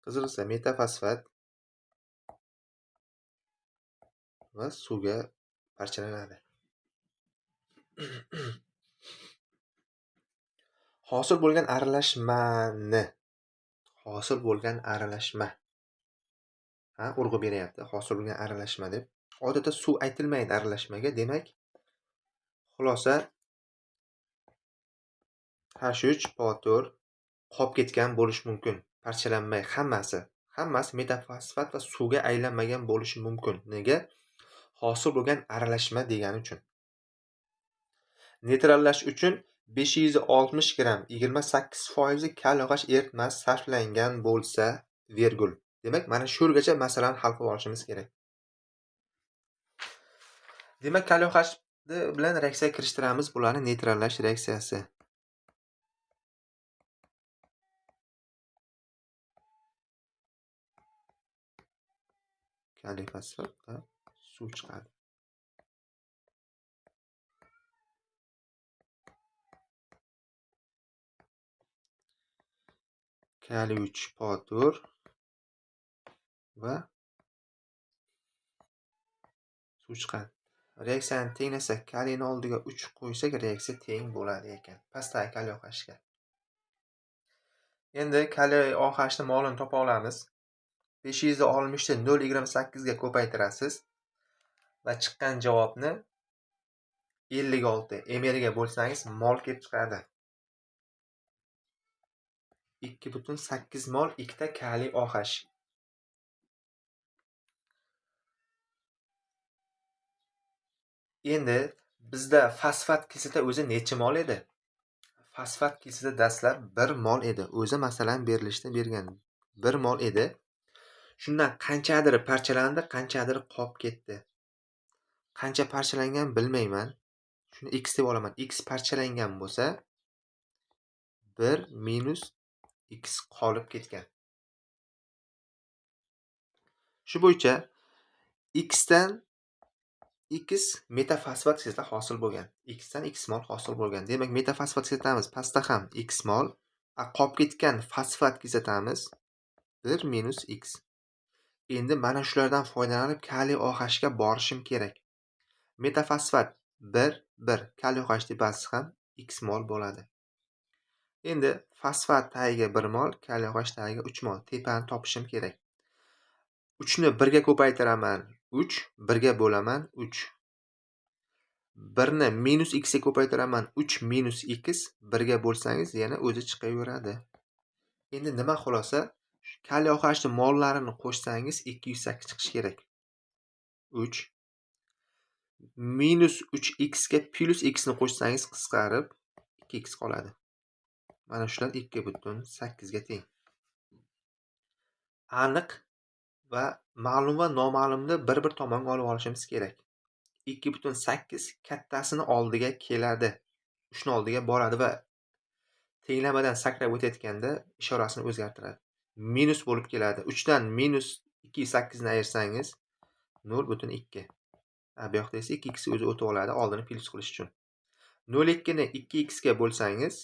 Qizdirilsa metafosfat va suvga parchalanadi. Hosil bo'lgan aralashma. Urg'u beryapti. Hosil bo'lgan aralashma deb. Odatda suv aytilmaydi aralashmaga. Demak, xulosa H3PO4 qolib ketgan bo'lishi mumkin. Parchalanmay hammasi metafosfat va suvga aylanmagan bo'lishi mumkin. Nega? Hosil bo'lgan aralashma degani uchun. Neytrallash uchun 560 gram 28% kal-yog'och eritmasi sarflangan bo'lsa, virgul. Demak, mana shu yergacha masalani hal qilib olishimiz kerak. Demak, kal-yog'och bilan reaksiyaga kirishtiramiz. Bularni neytrallash reaksiyasi. Kaliy fosfat va suv chiqadi. Kaliy 3PO4 va suv chiqadi. Reaksiyani tenglasak, kaliyni oldiga 3 qo'ysak, reaksiya teng bo'ladi ekan. Pastdagi kaliy OHga. Endi kaliy OHni molini topa olamiz. 560 ni 0,28 ga ko'paytirasiz va chiqqan javobni 56 ml ga bo'lsangiz mol kelib chiqadi. 2,8 mol ikkita kaliy OH. Endi bizda fosfat kislota o'zi necha mol edi? Fosfat kislota dastlab 1 mol edi. O'zi masalan berilishda bergan 1 mol edi. Shundan qanchadir parchalandi, qanchadir qolib ketdi. Qancha parchalangan bilmayman. Shuni x deb olaman. X parchalangan bo'lsa 1 minus x qolib ketgan. Shu bo'yicha x dan x metafosfat kislota hosil bo'lgan. X dan x mol hosil bo'lgan. Demak, metafosfat kislotamiz pastda ham x mol, qolib ketgan fosfat kislotamiz 1 minus x. Endi mana shulardan foydalanib kaliy OH ga borishim kerak. Metafosfat 1 kaliy OH tepasi ham x mol bo'ladi. Endi fosfat tagiga 1 mol, kaliy OH tagiga 3 mol. Tepani topishim kerak. 3 ni 1 ga ko'paytiraman 3, 1 ga bo'laman 3. 1 ni minus x ga ko'paytiraman 3 minus x, 1 ga bo'lsangiz yana o'zi chiqaveradi. Endi nima xulosa? Kaliy OH ni mollarini qo'shsangiz 208 chiqishi kerak. 3 minus 3x ga plus x ni qo'shsangiz qisqarib 2x qoladi. Mana shular 2,8 ga teng. Aniq va ma'lum va noma'lumni bir tomonga olib olishimiz kerak. 2,8 kattasini oldiga keladi. 3 ni oldiga boradi va tenglamadan sakrab o'tayotganda ishorasini o'zgartiradi. Minus bo'lib keladi. 3 dan minus 2,8 ni ayirsangiz 0,2. Bu yoqda esa 2x o'zi o'tib oladi, oldini plus qilish uchun. 0,2 ni 2x ga bo'lsangiz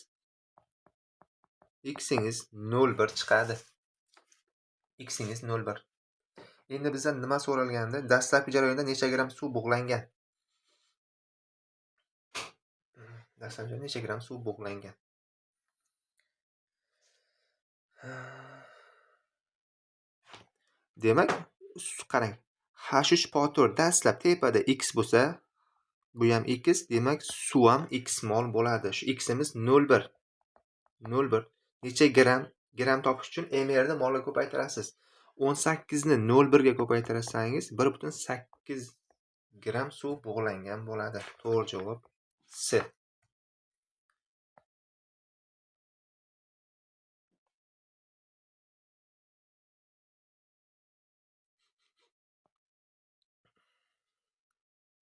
x'ingiz 0,1 chiqadi. X'ingiz 0,1. Endi bizdan nima so'ralganda, dastlabki jarayonda necha gram suv bug'langan? Dastlabki jarayonda necha gram suv bug'langan? Demak, qarang. H3 4 dastlab tepada x bo'lsa, bu ham x, demak suv ham x mol bo'ladi. Shu ximiz 0,1. 0,1. Necha gram? Gram topish uchun mrni molga ko'paytirasiz. 18 ni 0,1 ga ko'paytirsangiz 1,8 gram suv bug'langan bo'ladi. To'g'ri javob C.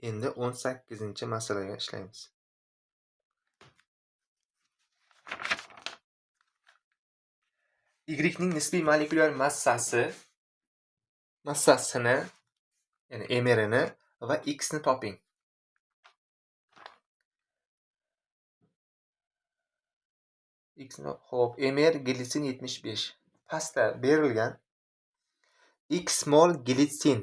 Endi 18-masalaga ishlaymiz. Y ning nisbiy molekulyar massasini, ya'ni mrni va x ni toping. Xo'p, mr glitsin 75. Pastda berilgan x mol glitsin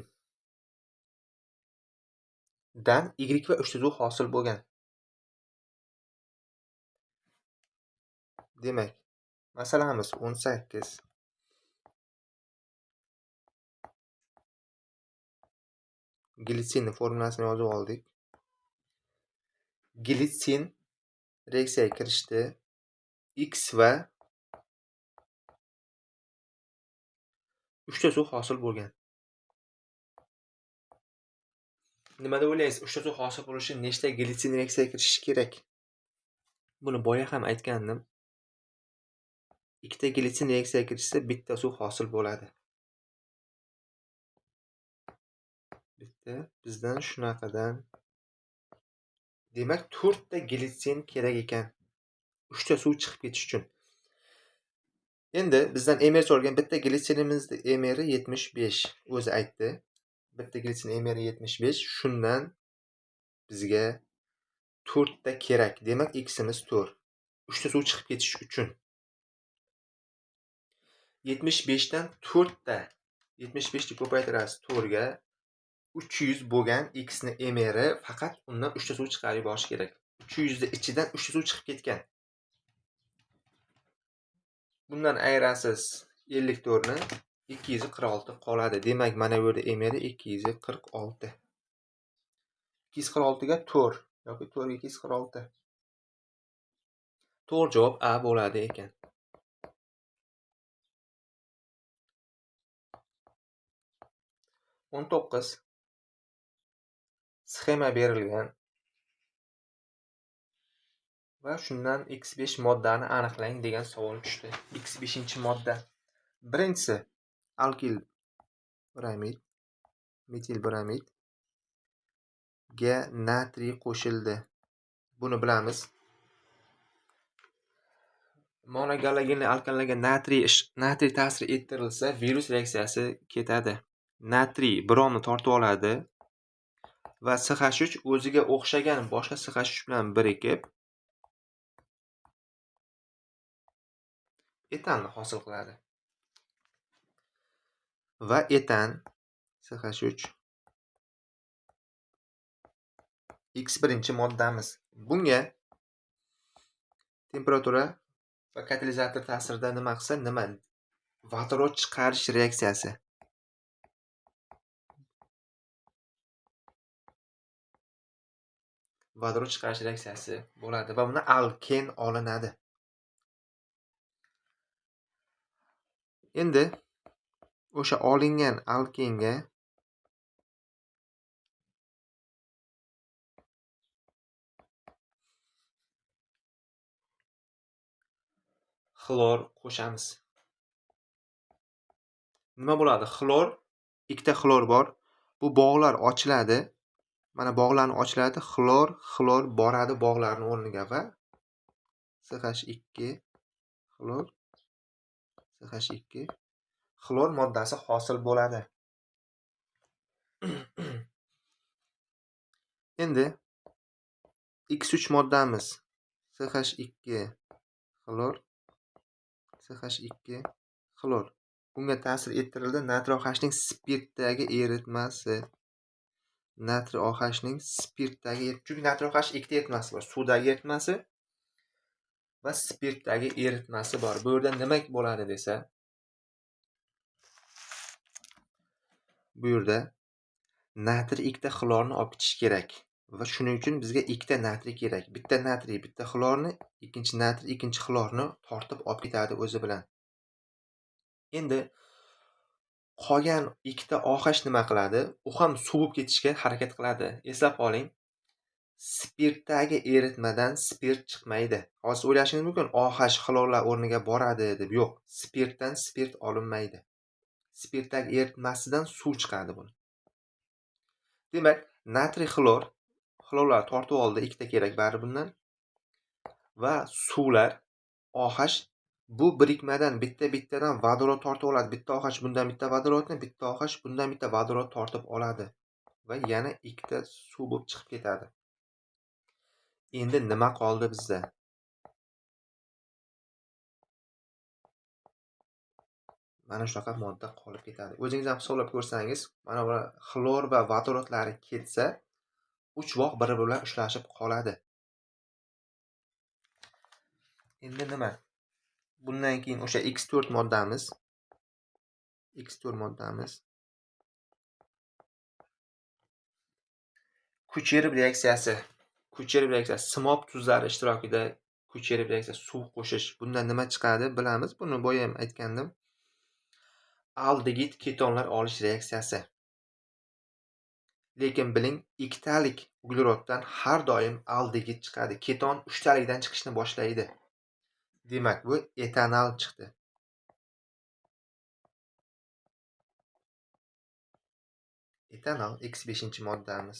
dan y va uchtazuv hosil bo'lgan. Demak, masalamiz 18. Glitsinning formulasini yozib oldik. Glitsin reaksiyaga kirishdi. X va uchtazuv hosil bo'lgan. Nima deb o'ylaysiz? Uchtazuv hosil bo'lishi nechta glitsin reaksiyaga kirishi kerak? Buni boya ham aytgandim. Ikkita glitsin reaksiyaga kirishsa, bitta suv hosil bo'ladi. Bitta bizdan shunaqadan. Demak, 4 ta glitsin kerak ekan. 3 ta suv chiqib ketish uchun. Endi bizdan mr so'ralgan, bitta glitsinimizning mr 75 o'zi aytdi. Bitta glitsin mr 75, shundan bizga 4 ta kerak. Demak, ximiz 4. 3 ta suv chiqib ketish uchun 75 dan 4 ta 75 ni ko'paytirasiz 4 ga 300 bo'lgan x ni mr, faqat undan 3 ta suv chiqarib yuborish kerak. 300 ni ichidan 3 ta suv chiqib ketgan. Bundan ayirasiz 54 ni 246 qoladi. Demak, mana bu yerda mr 246. 246 ga 4 yoki 4 ga 246. To'g'ri javob A bo'ladi ekan. o'n to'qqiz. Sxema berilgan va shundan x5 moddani aniqlang degan savol tushdi. x5-modda. Birinchisi alkil bramid, metil bramid ga natriy qo'shildi. Buni bilamiz. Monogalogenli alkanlarga natriy ta'sir ettirilsa, virus reaksiyasi ketadi. Natriy bromni tortib oladi va SH3 o'ziga o'xshagan boshqa SH3 bilan birikib etanni hosil qiladi. Va etan SH3 x1-moddamiz. Bunga temperatura va katalizator ta'sirida nima qilsa, vodorod chiqarish reaksiyasi. Vodorod chiqarish reaksiyasi bo'ladi va bunda alken olinadi. Endi o'sha olingan alkenga xlor qo'shamiz. Nima bo'ladi? Xlor, ikkita xlor bor. Bu bog'lar ochiladi. Mana bog'larni ochiladi. Xlor boradi bog'larning o'rniga va CH2 xlor moddasi hosil bo'ladi. Endi x3 moddamiz CH2 xlor. Bunga ta'sir ettirildi natriy OHning spirtdagi eritmasi. Natriy OHning spirtdagi, chunki natriy OH ikkita eritmasi bor. Suvdagi eritmasi va spirtdagi eritmasi bor. Bu yerda nima bo'ladi desa, bu yerda natriy ikkita xlorni olib ketish kerak. Va shuning uchun bizga ikkita natriy kerak. Bitta natriy, bitta xlorni, ikkinchi natriy, ikkinchi xlorni tortib olib ketadi o'zi bilan. Endi qolgan ikkita OH nima qiladi? U ham suvib ketishga harakat qiladi. Eslab qoling. Spirtdagi eritmadan spirt chiqmaydi. Hozir o'ylashingiz mumkin, OH xlorlar o'rniga boradi deb. Yo'q, spirtdan spirt olinmaydi. Spirtdagi eritmasidan suv chiqadi buni. Demak, natriy xlorlar tortib oldi, ikkita kerak bari bundan. Va suvlar OH bu birikmadan bitta-bittadan vodorod tortib oladi. Bitta OH bundan bitta vodorodni, bitta OH bundan bitta vodorod tortib oladi va yana ikkita suv bo'lib chiqib ketadi. Endi nima qoldi bizda? Mana shunaqa modda qolib ketadi. O'zingiz ham hisoblab ko'rsangiz, mana bu xlor va vodorodlari ketsa, uch bog' bir-biri bilan ushlashib qoladi. Endi nima? Bundan keyin o'sha X4 moddamiz Kucherov reaksiyasi. Simop tuzlari ishtirokida Kucherov reaksiyasi, suv qo'shish. Bundan nima chiqadi bilamiz. Buni boya ham aytgandim. Aldegid ketonlar olish reaksiyasi. Lekin biling, ikkitalik ugleroddan har doim aldegid chiqadi. Keton 3 talikdan chiqishni boshlaydi. Demak, bu etanol chiqdi. Etanol X5-moddamiz.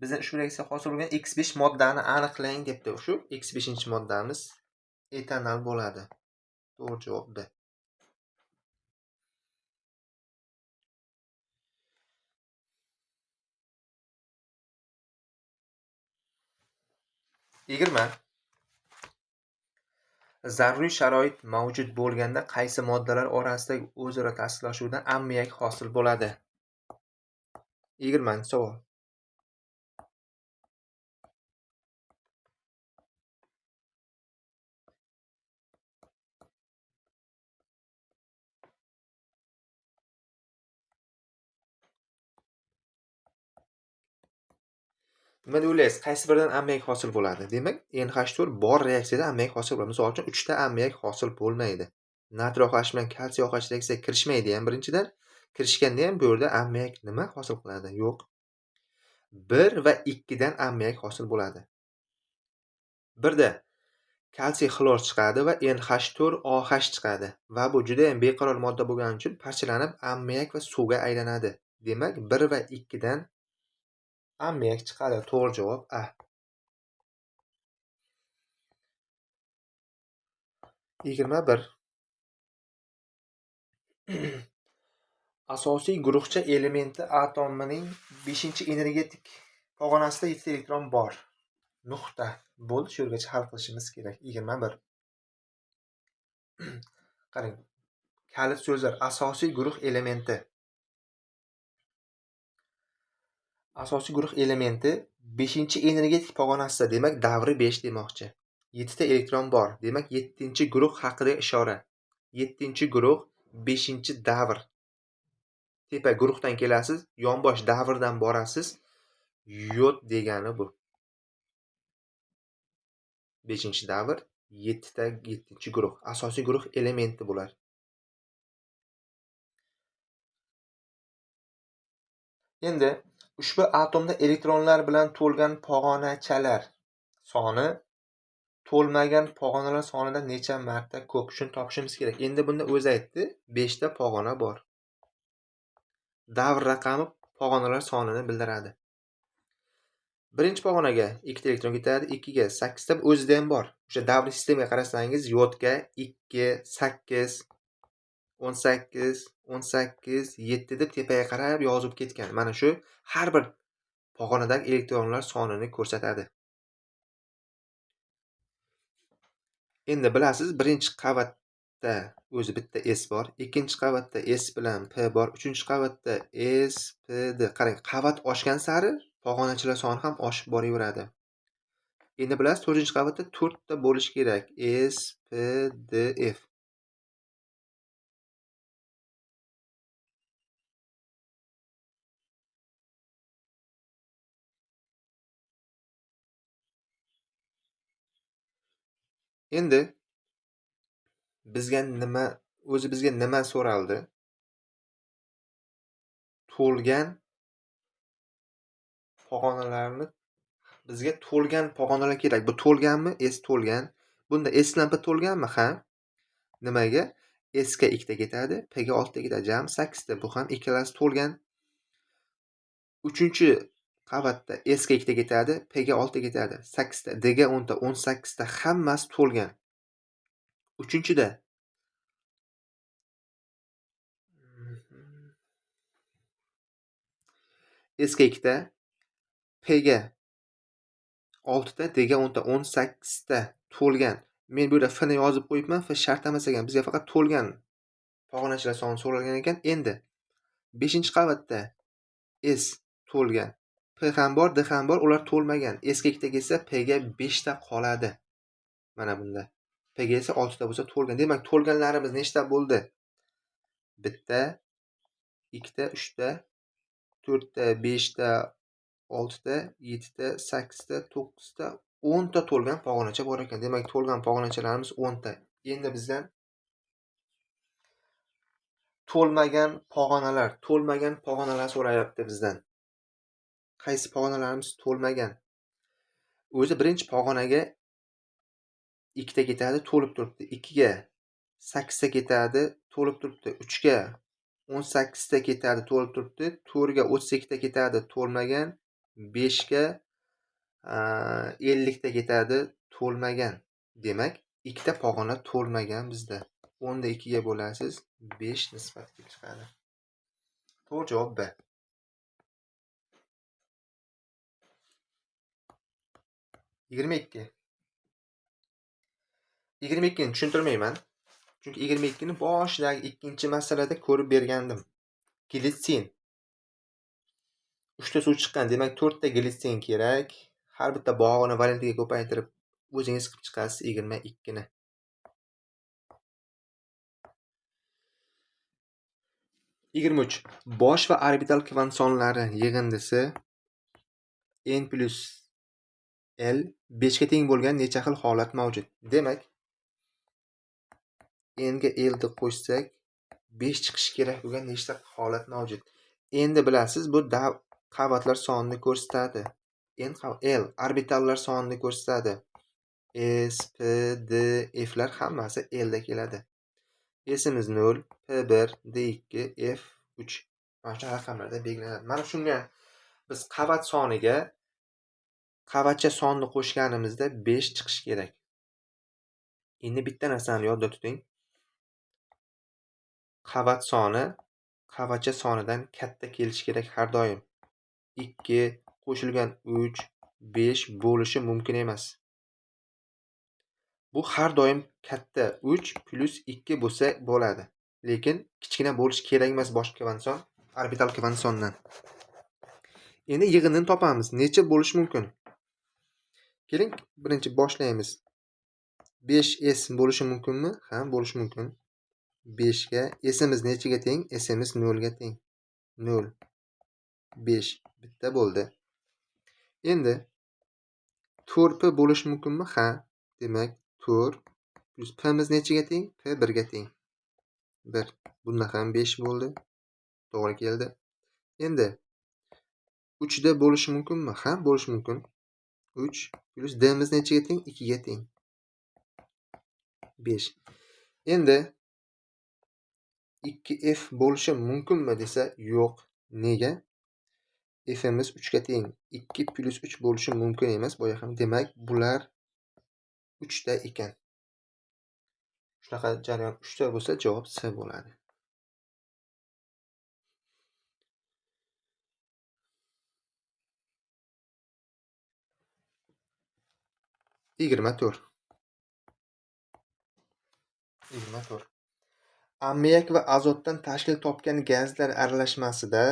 Bizning ushbu reaksiya hosil bo'lgan X5 moddani aniqlang debdi. Shu X5-moddamiz etanol bo'ladi. To'g'ri javob B. Yigirma. Zaruriy sharoit mavjud bo'lganda qaysi moddalar orasidagi o'zaro ta'sirlashuvdan ammiak hosil bo'ladi? 20-savol. Nima deb o'ylaysiz? Qaysi biridan ammiak hosil bo'ladi? Demak, NH4 bor reaksiyada ammiak hosil bo'ladi. Misol uchun 3 ta ammiak hosil bo'lmaydi. Natriy OH bilan kalsiy OH reaksiyaga kirishmaydi ham birinchidan. Kirishganda ham bu yerda ammiak nima hosil qiladi? Yo'q. 1 va 2 dan ammiak hosil bo'ladi. 1 da kalsiy xlor chiqadi va NH4OH chiqadi va bu juda ham beqaror modda bo'lgani uchun parchalanib ammiak va suvga aylanadi. Demak, 1 va 2 dan ammiak chiqadi. To'g'ri javob A. 21. Asosiy guruhcha elementi atomining 5-energetik pog'onasida 7 elektron bor. Nuqta. Bo'ldi, shu yergacha hal qilishimiz kerak. 21. Qarang. Kalit so'zlar. Asosiy guruh elementi. Asosiy guruh elementi 5-energetik pog'onasida, demak, davri 5 demoqchi. 7 ta elektron bor. Demak, 7-guruh haqida ishora. 7-guruh 5-davr. Tepa guruhdan kelasiz, yonbosh davrdan borasiz. Yod degani bu. 5-davr, 7-guruh. Asosiy guruh elementi bular. Endi ushbu atomda elektronlar bilan to'lgan pog'onachalar soni to'lmagan pog'onalar sonidan necha marta ko'p? Shuni topishimiz kerak. Endi bunda o'zi aytdi, 5 ta pog'ona bor. Davr raqami pog'onalar sonini bildiradi. Birinchi pog'onaga 2 ta elektron ketadi, 2 ga 8 ta o'zida ham bor. O'sha davr sistemaga qarasangiz, yodga 2, 8, 18, 18, 7 deb tepaga qarab yozib ketgan. Mana shu har bir pog'onadagi elektronlar sonini ko'rsatadi. Endi bilasiz, birinchi qavatda o'zi bitta S bor, ikkinchi qavatda S bilan P bor, uchinchi qavatda S, P, D. Qarang, qavat oshgan sari pog'onachalar soni ham oshib boraveradi. Endi bilasiz, 4-qavatda 4 ta bo'lishi kerak. S, P, D, F. Endi bizga nima so'raldi? To'lgan pog'onalarni bizga to'lgan pog'onalar kerak. Bu to'lganmi? S to'lgan. Bunda S lampa to'lganmi? Ha. Nimaga? S ga 2 ta ketadi, P ga 6 ta ketadi. Jami 8 ta. Bu ham ikkalasi to'lgan. 3-qavatda S ga 2 ta ketadi, P ga 6 ta ketadi. 8 ta, D ga 10 ta, 18 ta hammasi to'lgan. 3-da S ga 2 ta, P ga 6 ta, D ga 10 ta, 18 ta to'lgan. Men bu yerda F ni yozib qo'yibman. F shart emas ekan. Bizga faqat to'lgan pog'onachalar soni so'ralgan ekan. Endi 5-qavatda S to'lgan. P ham bor, D ham bor, ular to'lmagan. S ga 2 ta kelsa, P ga 5 ta qoladi. Mana bunda. P ga esa 6 ta bo'lsa to'lgan. Demak, to'lganlarimiz nechta bo'ldi? 1 ta, 2 ta, 3 ta, 4 ta, 5 ta, 6 ta, 7 ta, 8 ta, 9 ta, 10 ta to'lgan pog'onacha bor ekan. Demak, to'lgan pog'onachalarimiz 10 ta. Endi bizdan to'lmagan pog'onalar so'rayapti bizdan. Qaysi pog'onalarimiz to'lmagan? O'zi birinchi pog'onaga 2 ta ketadi, to'lib turibdi. 2 ga 8 ta ketadi, to'lib turibdi. 3 ga 18 ta ketadi, to'lib turibdi. 4 ga 32 ta ketadi, to'lmagan. 5 ga 50 ta ketadi, to'lmagan. Demak, 2 ta pog'ona to'lmagan bizda. 10 ni 2 ga bo'lasiz, 5 nisbat kelib chiqadi. To'g'ri javob B. 22. 22 ni tushuntirmayman. Chunki 22 ni boshidagi ikkinchi masalada ko'rib bergandim. Glitsin. 3 ta suv chiqqan. Demak, 4 ta glitsin kerak. Har bitta bog'ini valentiga ko'paytirib o'zingiz qilib chiqasiz 22 ni. 23. Bosh va orbital kvant sonlari yig'indisi n plus L 5 ga teng bo'lgan necha xil holat mavjud? Demak, n ga L deb qo'shsak 5 chiqishi kerak bo'lgan nechta holat mavjud? Endi bilasiz, bu qavatlar sonini ko'rsatadi. L orbitallar sonini ko'rsatadi. S, P, D, F lar hammasi L da keladi. S'imiz 0, P1, D2, F3. Mana shu raqamlarda belgilanadi. Mana shunga biz qavatcha sonni qo'shganimizda 5 chiqishi kerak. Endi bitta narsani yodda tuting. Qavat soni qavatcha sonidan katta kelishi kerak har doim. 2 qo'shilgan 3, 5 bo'lishi mumkin emas. Bu har doim katta 3 plus 2 bo'lsa bo'ladi. Lekin kichkina bo'lishi kerak emas bosh kvant son orbital kvant sondan. Endi yig'inini topamiz. Necha bo'lishi mumkin? Keling, birinchi boshlaymiz. 5s bo'lishi mumkinmi? Ha, bo'lishi mumkin. 5 ga s'imiz nechaga teng? S'imiz 0 ga teng. 0, 5 bitta bo'ldi. Endi 4p bo'lishi mumkinmi? Ha. Demak, 4 plus p'miz nechaga teng? P 1 ga teng. 1. Bunda ham 5 bo'ldi. To'g'ri keldi. Endi 3 da bo'lishi mumkinmi? Ha, bo'lishi mumkin. 3 plus d'miz nechaga teng? 2 ga teng. 5. Endi 2f bo'lishi mumkinmi desa, yo'q. Nega? F'imiz 3 ga teng. 2 plus 3 bo'lishi mumkin emas. Boya ham demak, bular 3 ta ekan. Shunaqa jarayon 3 ta bo'lsa, javob C bo'ladi. 24. Ammiak va azotdan tashkil topgan gazlar aralashmasida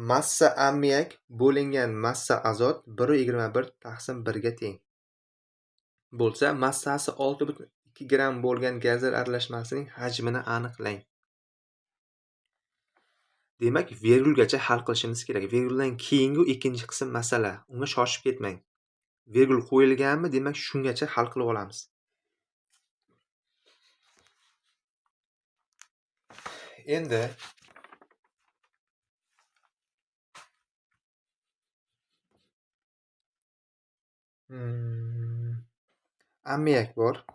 massa ammiak bo'lingan massa azot 1,21 taqsim 1 ga teng bo'lsa, massasi 6,2 gramm bo'lgan gazlar aralashmasining hajmini aniqlang. Demak, virgulgacha hal qilishimiz kerak. Virguldan keyingi ikkinchi qism masala. Unga shoshib ketmang. Virgul qo'yilganmi, demak shungacha hal qilib olamiz. Endi ammiak bor,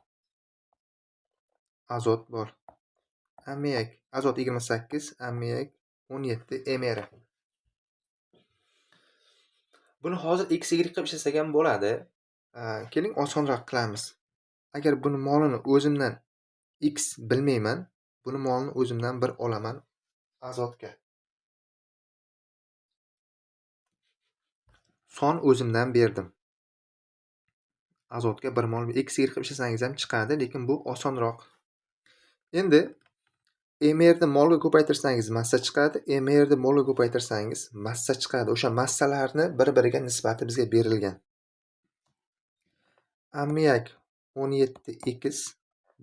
azot bor. Ammiak, azot 28, ammiak 17, emeri. Buni hozir x, y qilib ishlasak ham bo'ladi. Keling osonroq qilamiz. Agar buni molini o'zimdan x bilmayman, buni molini o'zimdan 1 olaman azotga. Son o'zimdan berdim. Azotga 1 mol x, y qilib ishlasangiz ham chiqadi, lekin bu osonroq. Endi emerni molga ko'paytirsangiz massa chiqadi, emerni molga ko'paytirsangiz massa chiqadi. O'sha massalarni bir-biriga nisbati bizga berilgan. Ammiak 17x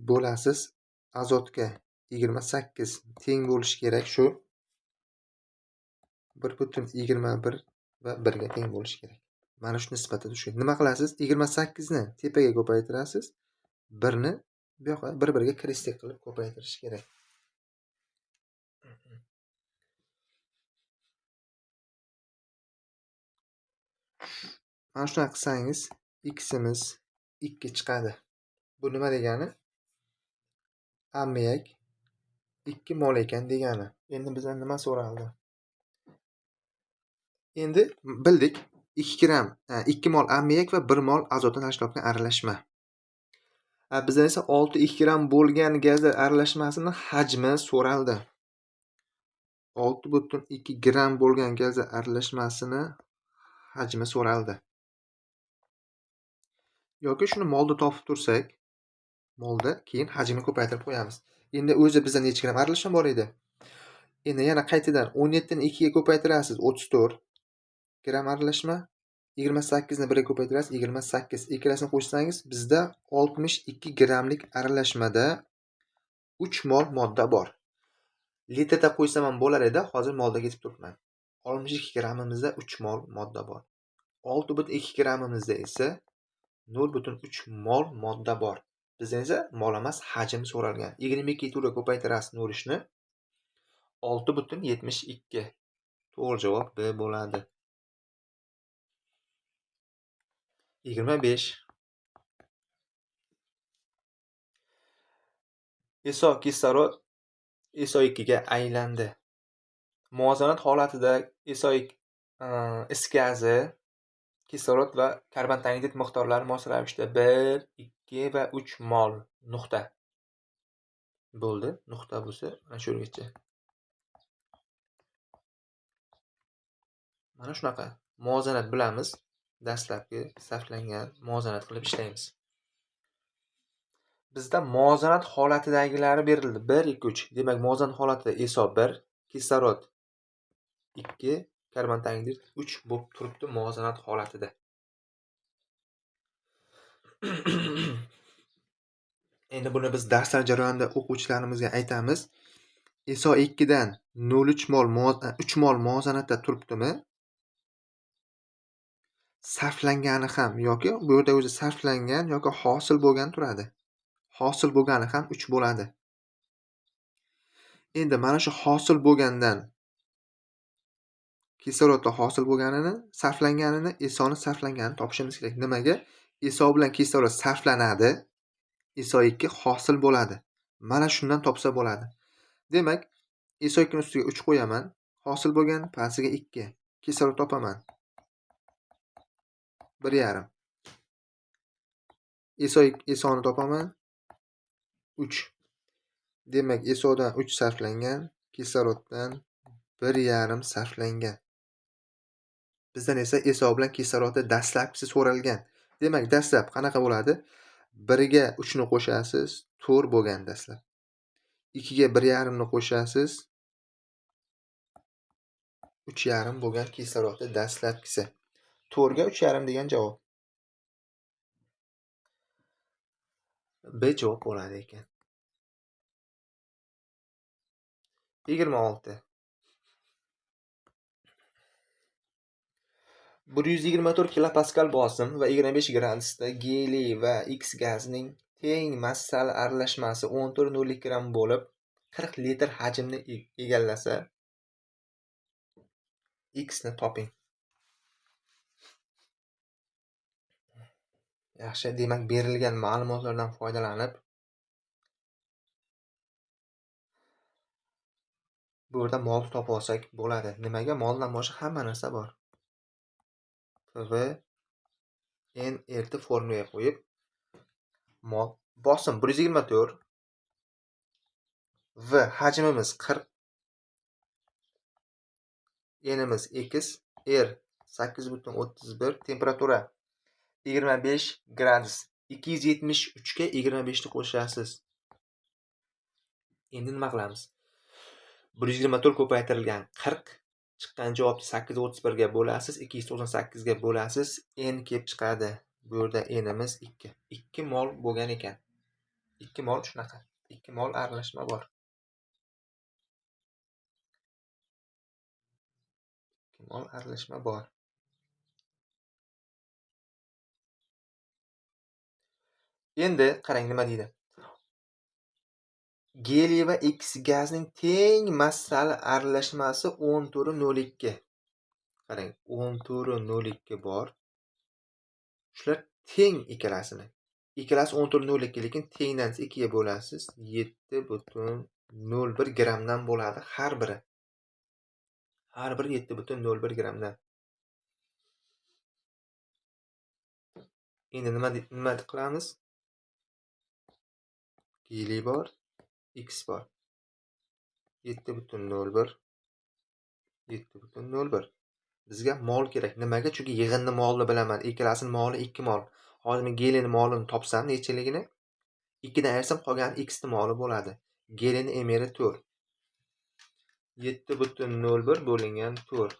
bo'lasiz azotga 28 teng bo'lishi kerak. Shu 1.21 va 1 ga teng bo'lishi kerak. Mana shu nisbatda shu. Nima qilasiz? 28 ni tepaga ko'paytirasiz. 1 ni bu yoqqa bir-biriga kirestek qilib ko'paytirish kerak. Mana shunday qilsangiz x imiz 2 chiqadi. Bu nima degani? Ammiak 2 mol ekan degani. Endi bizdan nima so'raldi? Endi bildik 2 gram, 2 mol ammiak va 1 mol azotdan tashkil aralashma. Bizdan esa 6 gram bo'lgan gazlar aralashmasini hajmi so'raldi. 6.2 gram bo'lgan gazlar aralashmasini hajmi so'raldi. Yoki shuni molda topib tursak, molda keyin hajmini ko'paytirib qo'yamiz. Endi o'zi bizda necha gram aralashma bor edi? Endi yana qaytadan 17 ni 2 ga ko'paytirasiz, 34 gram aralashma, 28 ni 1 ga ko'paytirasiz, 28. Ikkalasini qo'shsangiz bizda 62 gramlik aralashmada 3 mol modda bor. Litrda qo'ysam ham bo'lar edi, hozir molda ketib turibman. 62 gramimizda 3 mol modda bor. 6.2 gramimizda esa 0.3 mol modda bor. Bizda esa mol emas, hajm so'ralgan. 22 turga ko'paytirasiz 0 ni 6.72. To'g'ri javob B bo'ladi. 25. ISO kislorod SO2 ga aylandi. Muvozanat holatida SO2 is gazi, kislorod va karbon tangidid miqdorlari mos ravishda 1, 2 va 3 mol. Nuqta. Bo'ldi. Nuqta bo'lsa, mana shu yergacha. Mana shunaqa muvozanat bilamiz. Dastlabki sarflangan muvozanat qilib ishlaymiz. Bizda muvozanat holatidagilari berildi. 1, 2, 3. Demak, muvozanat holatida ISO 1, kislorod 2, karbon tangidid 3 bo'lib turibdi muvozanat holatida. Endi buni biz darslar jarayonida o'quvchilarimizga aytamiz. ISO 2 dan 0.3 mol 3 mol muvozanatda turibdimi? Sarflangani ham yoki bu yerda o'zi sarflangan yoki hosil bo'lgan turadi. Hosil bo'lgani ham 3 bo'ladi. Endi mana shu hosil bo'lgandan kislorodda hosil bo'lganini, sarflanganini, ISOni sarflanganini topishimiz kerak. Nimaga? ISO bilan kislorod sarflanadi. ISO 2 hosil bo'ladi. Mana shundan topsa bo'ladi. Demak, ISO 2 ning ustiga 3 qo'yaman. Hosil bo'lgan pastiga 2. Kislorod topaman. 1,5. ISOni topaman. 3. Demak, ISOdan 3 sarflangan, kisloroddan 1,5 sarflangan. Bizdan esa ISO bilan kislorodda dastlabkisi so'ralgan. Demak, dastlab qanaqa bo'ladi? 1 ga 3 ni qo'shasiz, 4 bo'lgan dastlab. 2 ga 1,5 ni qo'shasiz, 3,5 bo'lgan kislorodda dastlabkisi. 4 ga 3,5 degan javob. B javob bo'ladi ekan. 26. 124 kilopaskal bosim va 25 gradusda geliy va X gazining teng massali aralashmasi 14.0 gram bo'lib, 40 litr hajmni egallasa, x ni toping. Yaxshi, demak berilgan ma'lumotlardan foydalanib bu yerda molni topib olsak bo'ladi. Nimaga? Moldan boshqa hamma narsa bor. PV n erta formulaga qo'yib, mol bosim 124, v hajmimiz 40, n'imiz x, r 8.31, temperatura 25 gradus. 273 ga 25 ni qo'shasiz. Endi nima qilamiz? 124 ko'paytirilgan 40 chiqqan javobni 831 ga bo'lasiz, 298 ga bo'lasiz, n kelib chiqadi. Bu yerda n'imiz 2. 2 mol bo'lgan ekan. 2 mol shunaqa. 2 mol aralashma bor. 2 mol aralashma bor. Endi qarang nima deydi. Geliy va X gazning teng massali aralashmasi 10^02. Qarang, 10^02 bor. Shular teng ikkalasini. Ikkalasi 10^02, lekin tengdan 2 ga bo'lasiz. 7.01 grammdan bo'ladi har biri. Har biri 7.01 grammdan. Endi nima qilamiz? Geliy bor, X bor. 7.01 7.01. Bizga mol kerak. Nimaga? Chunki yig'inni molni bilaman. Ikkalasining moli 2 mol. Hozir men geliyning molini topsam nechiligini 2 dan ayirsam qolgani x ni moli bo'ladi. Geliyning emeri 4. 7.01 bo'lingan 4.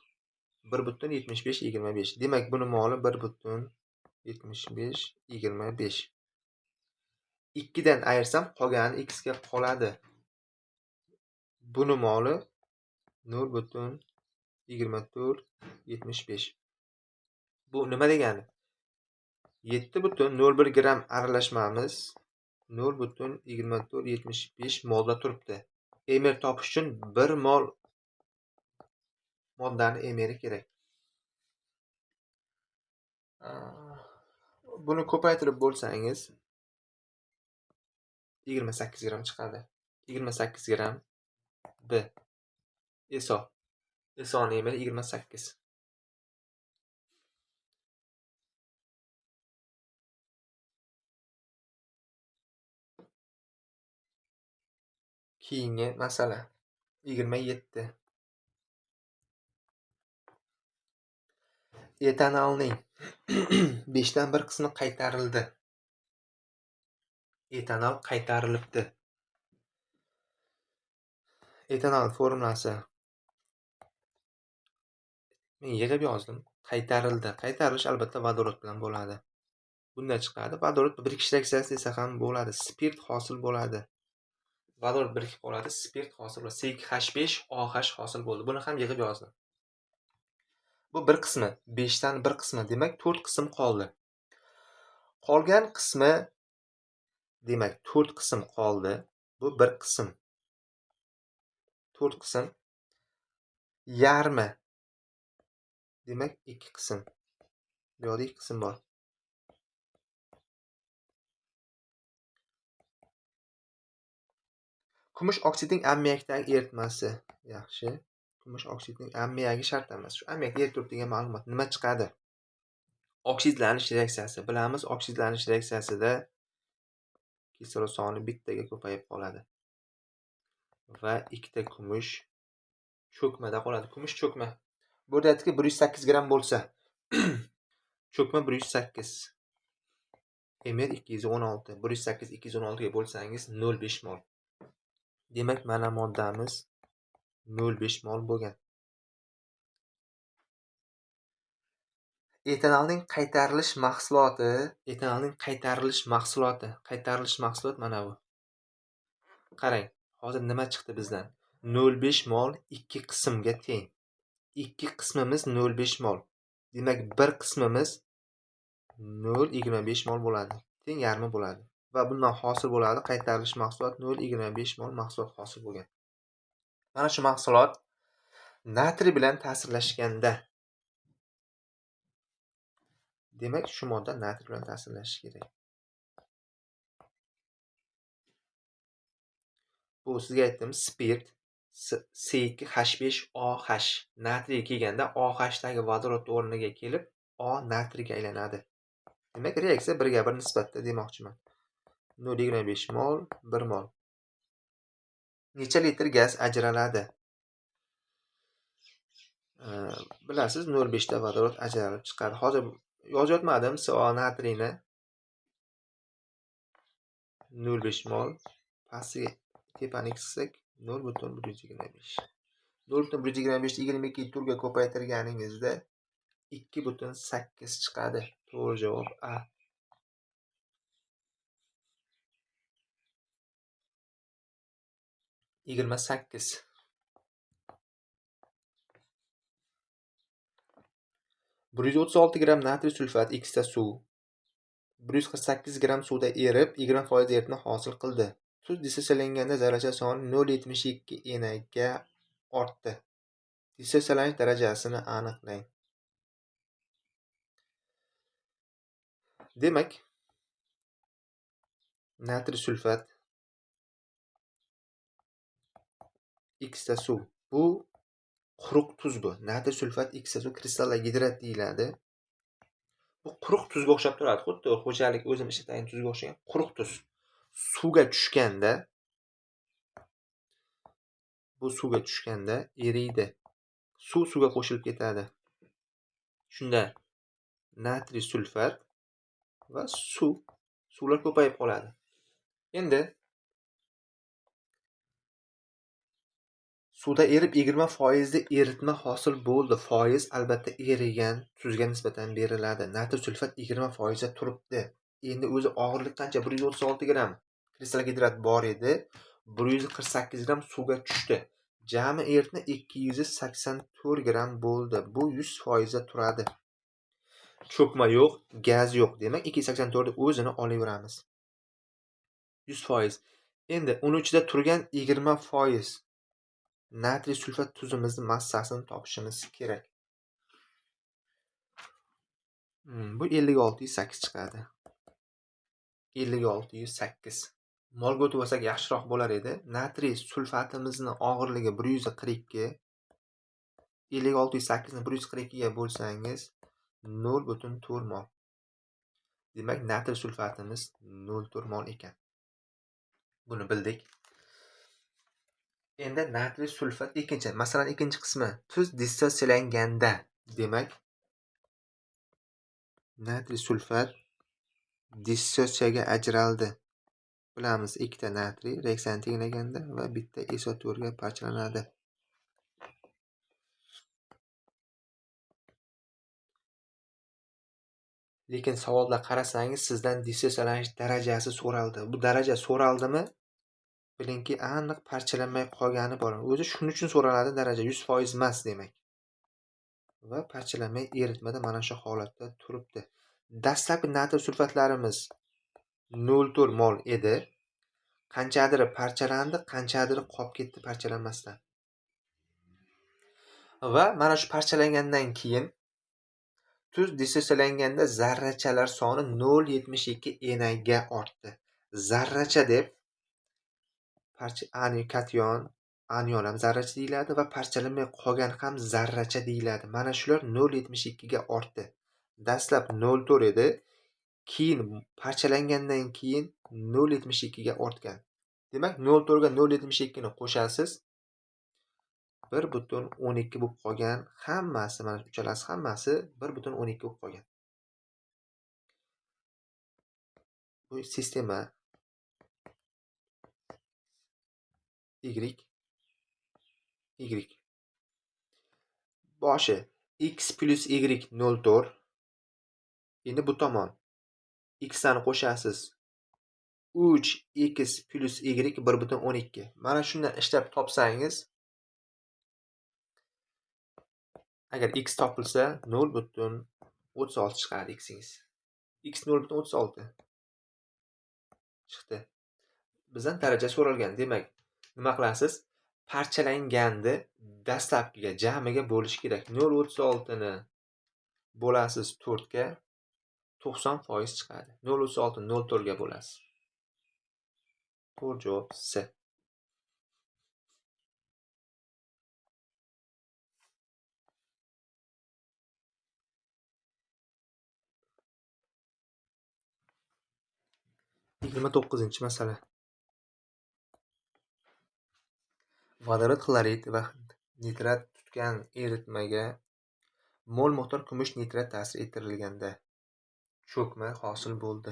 1.7525. Demak, buni moli 1.7525. 2 dan ayirsam qolgani x ga qoladi. Buni moli 0.2475. Bu nima degani? 7.01 gram aralashmamiz 0.2475 molda turibdi. Emer topish uchun 1 mol moddani emeri kerak. Buni ko'paytirib bo'lsangiz 28 gram chiqadi. 28 gram B. Esoni emeri 28. Keyingi masala 27. Etanolning 5 dan 1 qismi qaytarildi. Etanol qaytarilibdi. Etanol formulasi men yig'ib yozdim. Qaytarildi. Qaytarilish albatta vodorod bilan bo'ladi. Bunday chiqadi. Vodorod birikish reaksiyasi desa ham bo'ladi. Spirt hosil bo'ladi. Vodorod birikib qoladi, spirt hosil bo'ladi. C2H5OH hosil bo'ldi. Buni ham yig'ib yozdim. Bu bir qismi, 5 dan 1 qismi, demak 4 qism qoldi. Qolgan qismi demak 4 qism qoldi. Bu bir qism. 4 qism yarmi. Demak 2 qism. Bu yerda 2 qism bor. Kumush oksidning ammiyakdagi eritmasi. Yaxshi. Kumush oksidning ammiyagi shart emas. Shu ammiyakda eritib turadigan ma'lumot nima chiqadi? Oksidlanish reaksiyasi. Bilamiz, oksidlanish reaksiyasida kislorod soni bittaga ko'payib qoladi. Va ikkita kumush cho'kmada qoladi. Kumush cho'kma. Bu yerda aytdiki 108 gram bo'lsa, cho'kma 108. Emer 216. 108 216 ga bo'lsangiz 0.5 mol. Demak, mana moddamiz 0.5 mol bo'lgan. Etanolning qaytarilish mahsuloti mana bu. Qarang, hozir nima chiqdi bizdan? 0.5 mol 2 qismga teng. 2 qismimiz 0.5 mol. Demak, bir qismimiz 0.25 mol bo'ladi. Teng yarmi bo'ladi. va bundan hosil bo'ladi qaytarilish mahsulot 0,25 mol mahsulot hosil bo'lgan. Mana shu mahsulot natriy bilan ta'sirlashganda, demak shu modda natriy bilan ta'sirlashishi kerak. Bu sizga aytdim, spirt C2H5OH natriy kelganda OH dagi vodorod o'rniga kelib O natriyga aylanadi. Demak reaksiya 1:1 nisbatda demoqchiman. 0,25 mol 1 mol. Necha litr gaz ajraladi? Bilasiz, 0,5 ta vodorod ajralib chiqadi. Hozir yozyapmadim CO natriyni 0,5 mol pastiga tepani qilsak 0,125. 0,125 ni 22 turga ko'paytirganingizda 2,8 chiqadi. To'g'ri javob A. Yigirma sakkiz. Bir yuz o'ttiz olti gramm natriy sulfat x ta suv 148 gramm suvda erib 20% eritma hosil qildi. Tuz dissotsialanganda zarracha soni 0,72 ga ortdi. Dissotsialanish darajasini aniqlang. Demak, natriy sulfat x ta suv bu quruq tuz bu. Natriy sulfat x ta suv kristallar gidrat deyiladi. Bu quruq tuzga o'xshab turadi. Xuddi xo'jalik o'zim ishlatgan tuzga o'xshagan quruq tuz. Suvga tushganda eriydi. Suvga qo'shilib ketadi. Shunda natriy sulfat va suvlar ko'payib qoladi. Endi suvda erib 20% eritma hosil bo'ldi. Foiz albatta erigan tuzga nisbatan beriladi. Natriy sulfat 20% turibdi. Endi o'zi og'irlik qancha? 136 gramm kristal gidrat bor edi. 148 gramm suvga tushdi. Jami eritma 284 gramm bo'ldi. Bu 100% turadi. Cho'kma yo'q, gaz yo'q. Demak 284 o'zini olaveramiz. 100%. Endi uni ichida turgan 20% natriy sulfat tuzimizni massasini topishimiz kerak. Bu 5608 chiqadi. 5608. Molga o'tib olsak yaxshiroq bo'lar edi. Natriy sulfatimizni og'irligi 142. 5608 ni 142 ga bo'lsangiz 0,4 mol. Demak, natriy sulfatimiz 0,4 mol ekan. Buni bildik. Endi natriy sulfat masalan ikkinchi qismi tuz dissotsiyalanganda, demak natriy sulfat dissotsiyaga ajraldi. Bilamiz, ikkita natriy reaksiyani tenglaganda va bitta SO4 ga parchalanadi. Lekin savolda qarasangiz sizdan dissotsiyalanish darajasi so'raldi. Bu daraja so'raldimi? Bilingki, aniq parchalanmay qolgani bor. O'zi shuning uchun so'raladi daraja 100% emas demak. Va parchalanmay eritmada mana shu holatda turibdi. Dastlabki natriy sulfatlarimiz 0,4 mol edi. Qanchadir parchalandi, qanchadir qolib ketdi parchalanmasdan. Va mana shu parchalangandan keyin tuz dissotsiyalanganda zarrachalar soni 0,72 ga ortdi. Zarracha deb kation, anion ham zarracha deyiladi va parchalanmay qolgan ham zarracha deyiladi. Mana shular 0,72 ga ortdi. Dastlab 0,4 edi, keyin parchalangandan keyin 0,72 ga ortgan. Demak, 0,4 ga 0,72 ni qo'shasiz, 1,12 bo'lib qolgan. Hammasi, mana uchalasi hammasi 1,12 bo'lib qolgan. Bu sistema y boshi x plus y 0,4. Endi bu tomon x ni qo'shasiz 3x plus y 1,12. Mana shundan ishlab topsangiz, agar x topilsa 0,36 chiqadi x'ingiz. X 0,36. chiqdi. Bizdan daraja so'ralgan. Demak, nima qilasiz? Parchalanganni dastlabkiga, jamiga bo'lish kerak. 0,36 ni bo'lasiz 4 ga 90% chiqadi. 0,36 ni 0,4 ga bo'lasiz. To'g'ri javob C. Yigirma 29-chi masala. Vodorod xlorid va nitrat tutgan eritmaga mol miqdor kumush nitrat ta'sir ettirilganda cho'kma hosil bo'ldi.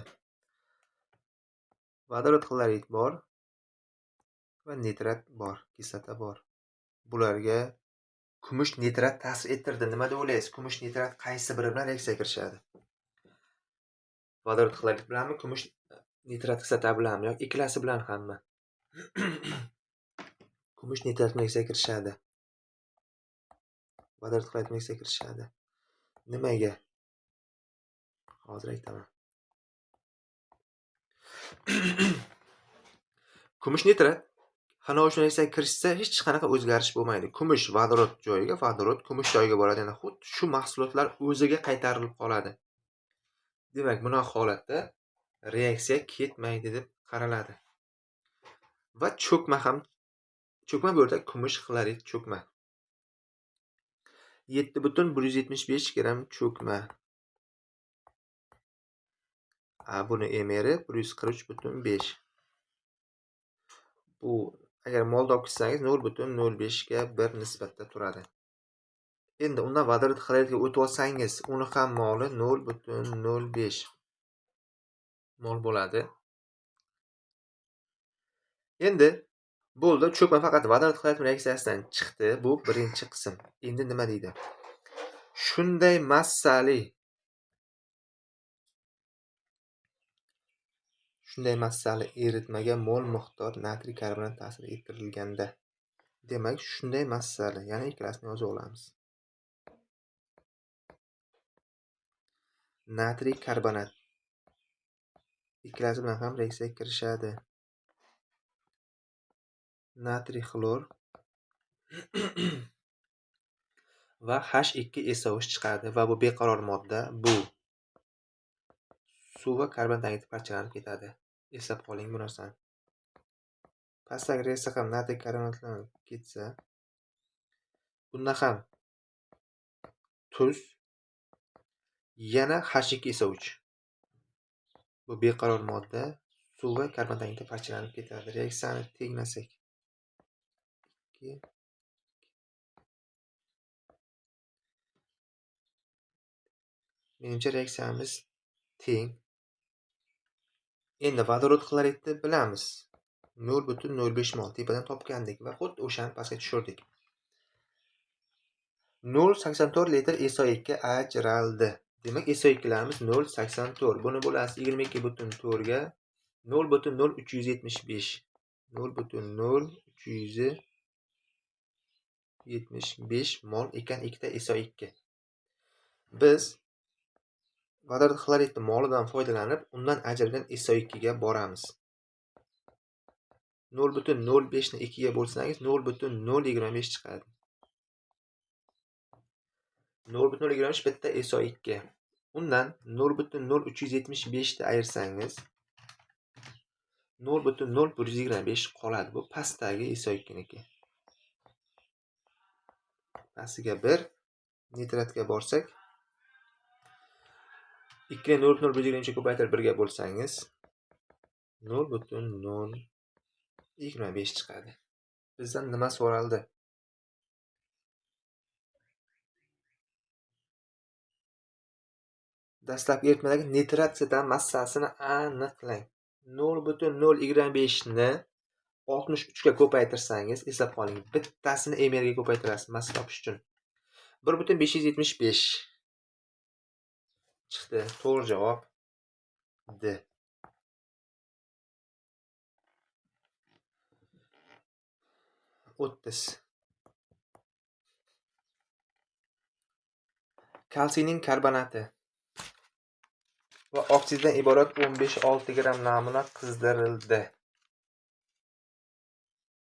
Vodorod xlorid bor va nitrat bor, kislota bor. Bularga kumush nitrat ta'sir ettirdi. Nima deb o'ylaysiz? Kumush nitrat qaysi biri bilan reaksiyaga kirishadi? Vodorod xlorid bilanmi, kumush nitrat kislota bilanmi yoki ikkalasi bilan hammi? Kumush nitrat bilan reaksiyaga kirishadi. Vodorod xlorid bilan reaksiyaga kirishadi. Nimaga? Hozir aytaman. Kumush nitrat xanoshni reaksiyaga kirishsa hech qanaqa o'zgarish bo'lmaydi. Kumush vodorod joyiga, vodorod kumush joyiga boradi. Yana xuddi shu mahsulotlar o'ziga qaytarilib qoladi. Demak, bunaqa holatda reaksiya ketmaydi deb qaraladi. Va cho'kma ham cho'kma bu yerda kumush xlorid cho'kma. 7,175 gram cho'kma. Buni emeri 143,5. Bu agar molda olib ketsangiz 0,05 ga 1 nisbatda turadi. Endi undan vodorod xloridga o'tib olsangiz, uni ham moli 0,05 mol bo'ladi. Endi bo'ldi, cho'kma faqat vodorod xlorid reaksiyasidan chiqdi. Bu birinchi qism. Endi nima deydi? Shunday massali eritmaga mol miqdor natriy karbonat ta'sir ettirilganda. Demak, shunday massali, ya'ni ikkalasini yozib olamiz. Natriy karbonat ikkalasi bilan ham reaksiyaga kirishadi. Natriy xlor va H2SO3 chiqadi va bu beqaror modda. Bu suv va karbon dioksidi parchalanib ketadi. Eslab qoling bu narsani. Pastdagi reaksiya ham natriy karbonatlanib ketsa, bunda ham tuz yana H2SO3. Bu beqaror modda suv va karbon dioksidi parchalanib ketadi. Reaksiyani tenglasak. Menimcha reaksiyamiz teng. Endi vodorod xloridni bilamiz. 0,05 mol tepadan topgandik va xuddi o'shani pastga tushirdik. 0,84 litr SO2 ga ajraldi. Demak, SO2larimiz 0,84. Buni bo'lasiz 22,4 ga 0,0375. 0,0375 mol ekan ikkita SO2. Biz vodorod xloridni molidan foydalanib, undan ajralgan SO2 ga boramiz. 0,05 ni 2 ga bo'lsangiz 0,025 chiqadi. 0,025 bitta SO2. Undan 0,0375 ni ayirsangiz 0,0125 qoladi. Bu pastdagi SO2 niki. Pastiga 1 nitratga borsak 2 ni 0,0125 ko'paytirib 1 ga bo'lsangiz 0,025 chiqadi. Bizdan nima so'raldi? Dastlabki eritmadagi nitrat kislotasi massasini aniqlang. 0,025 ni 63 ga ko'paytirsangiz, eslab qoling, bittasini emerga ko'paytirasiz massa topish uchun. 1,575 chiqdi. To'g'ri javob D. o'ttiz. Kalsiyning karbonati va oksiddan iborat 15-6 gram namuna qizdirildi.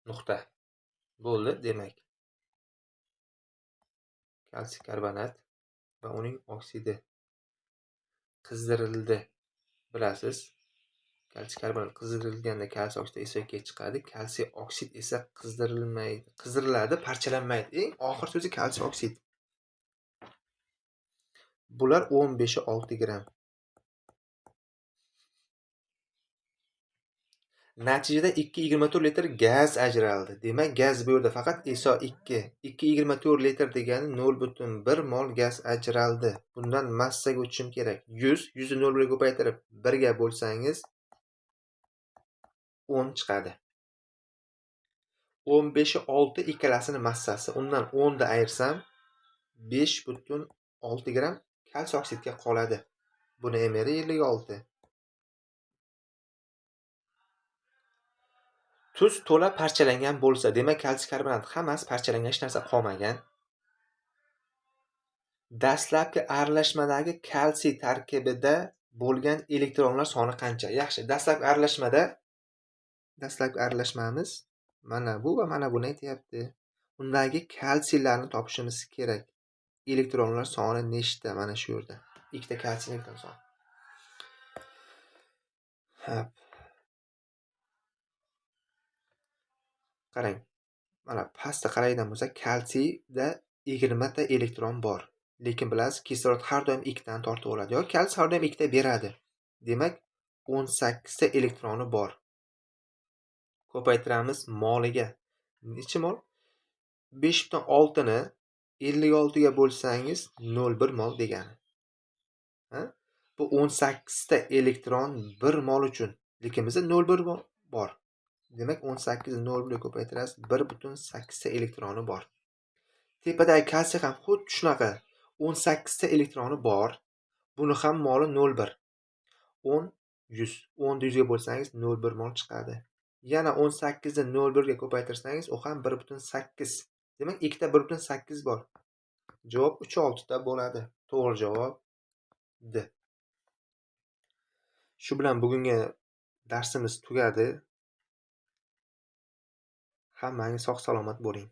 Nuqta. Bo'ldi, demak. Kalsiy karbonat va uning oksidi qizdirildi. Bilasiz, kalsiy karbonat qizdirilganda kalsiy oksid SO2 chiqadi. Kalsiy oksid esa qizdirilmaydi. Qizdiriladi, parchalanmaydi. Eng oxir so'zi kalsiy oksid. Bular 15-6 gram. Natijada 2,24 litr gaz ajraldi. Demak, gaz bu yerda faqat SO2. 2,24 litr degani 0,1 mol gaz ajraldi. Bundan massaga o'tishim kerak. 100 ni 0 bilan ko'paytirib 1 ga bo'lsangiz 10 chiqadi. 15-6 ikkalasini massasi. Undan 10 ni ayirsam 5,6 gram kalsiy oksidga qoladi. Buni emeri 56. Tuz to'la parchalangan bo'lsa, demak kalsiy karbonat hammasi parchalangan, hech narsa qolmagan. Dastlabki aralashmadagi kalsiy tarkibida bo'lgan elektronlar soni qancha? Yaxshi, dastlabki aralashmamiz mana bu va mana buni aytyapti. Undagi kalsiylarni topishimiz kerak. Elektronlar soni nechta? Mana shu yerda. Ikkita kalsiy elektron soni. Qarang. Mana pastda qaraydigan bo'lsak, kalsiyda 20 ta elektron bor. Lekin bilasiz, kislorod har doim 2 dan tortib oladi. Yoki kalsiy har doim 2 ta beradi. Demak, 18 ta elektroni bor. Ko'paytiramiz moliga. Necha mol? 5,6 ni 56 ga bo'lsangiz 0,1 mol degani. Bu 18 ta elektron 1 mol uchun. Lekin bizda 0,1 bor. Demak, 18 ni 0 bilan ko'paytirasiz, 1,8 ta elektroni bor. Tepadagi kalsiy ham xuddi shunaqa. 18 ta elektroni bor. Buni ham moli 0,1. 10 100. 10 ni 100 ga bo'lsangiz 0,1 mol chiqadi. Yana 18 ni 0,1 ga ko'paytirsangiz, u ham 1,8. Demak, ikkita 1,8 bor. Javob 3,6 ta bo'ladi. To'g'ri javob D. Shu bilan bugungi darsimiz tugadi. Hammangiz sog' salomat bo'ling.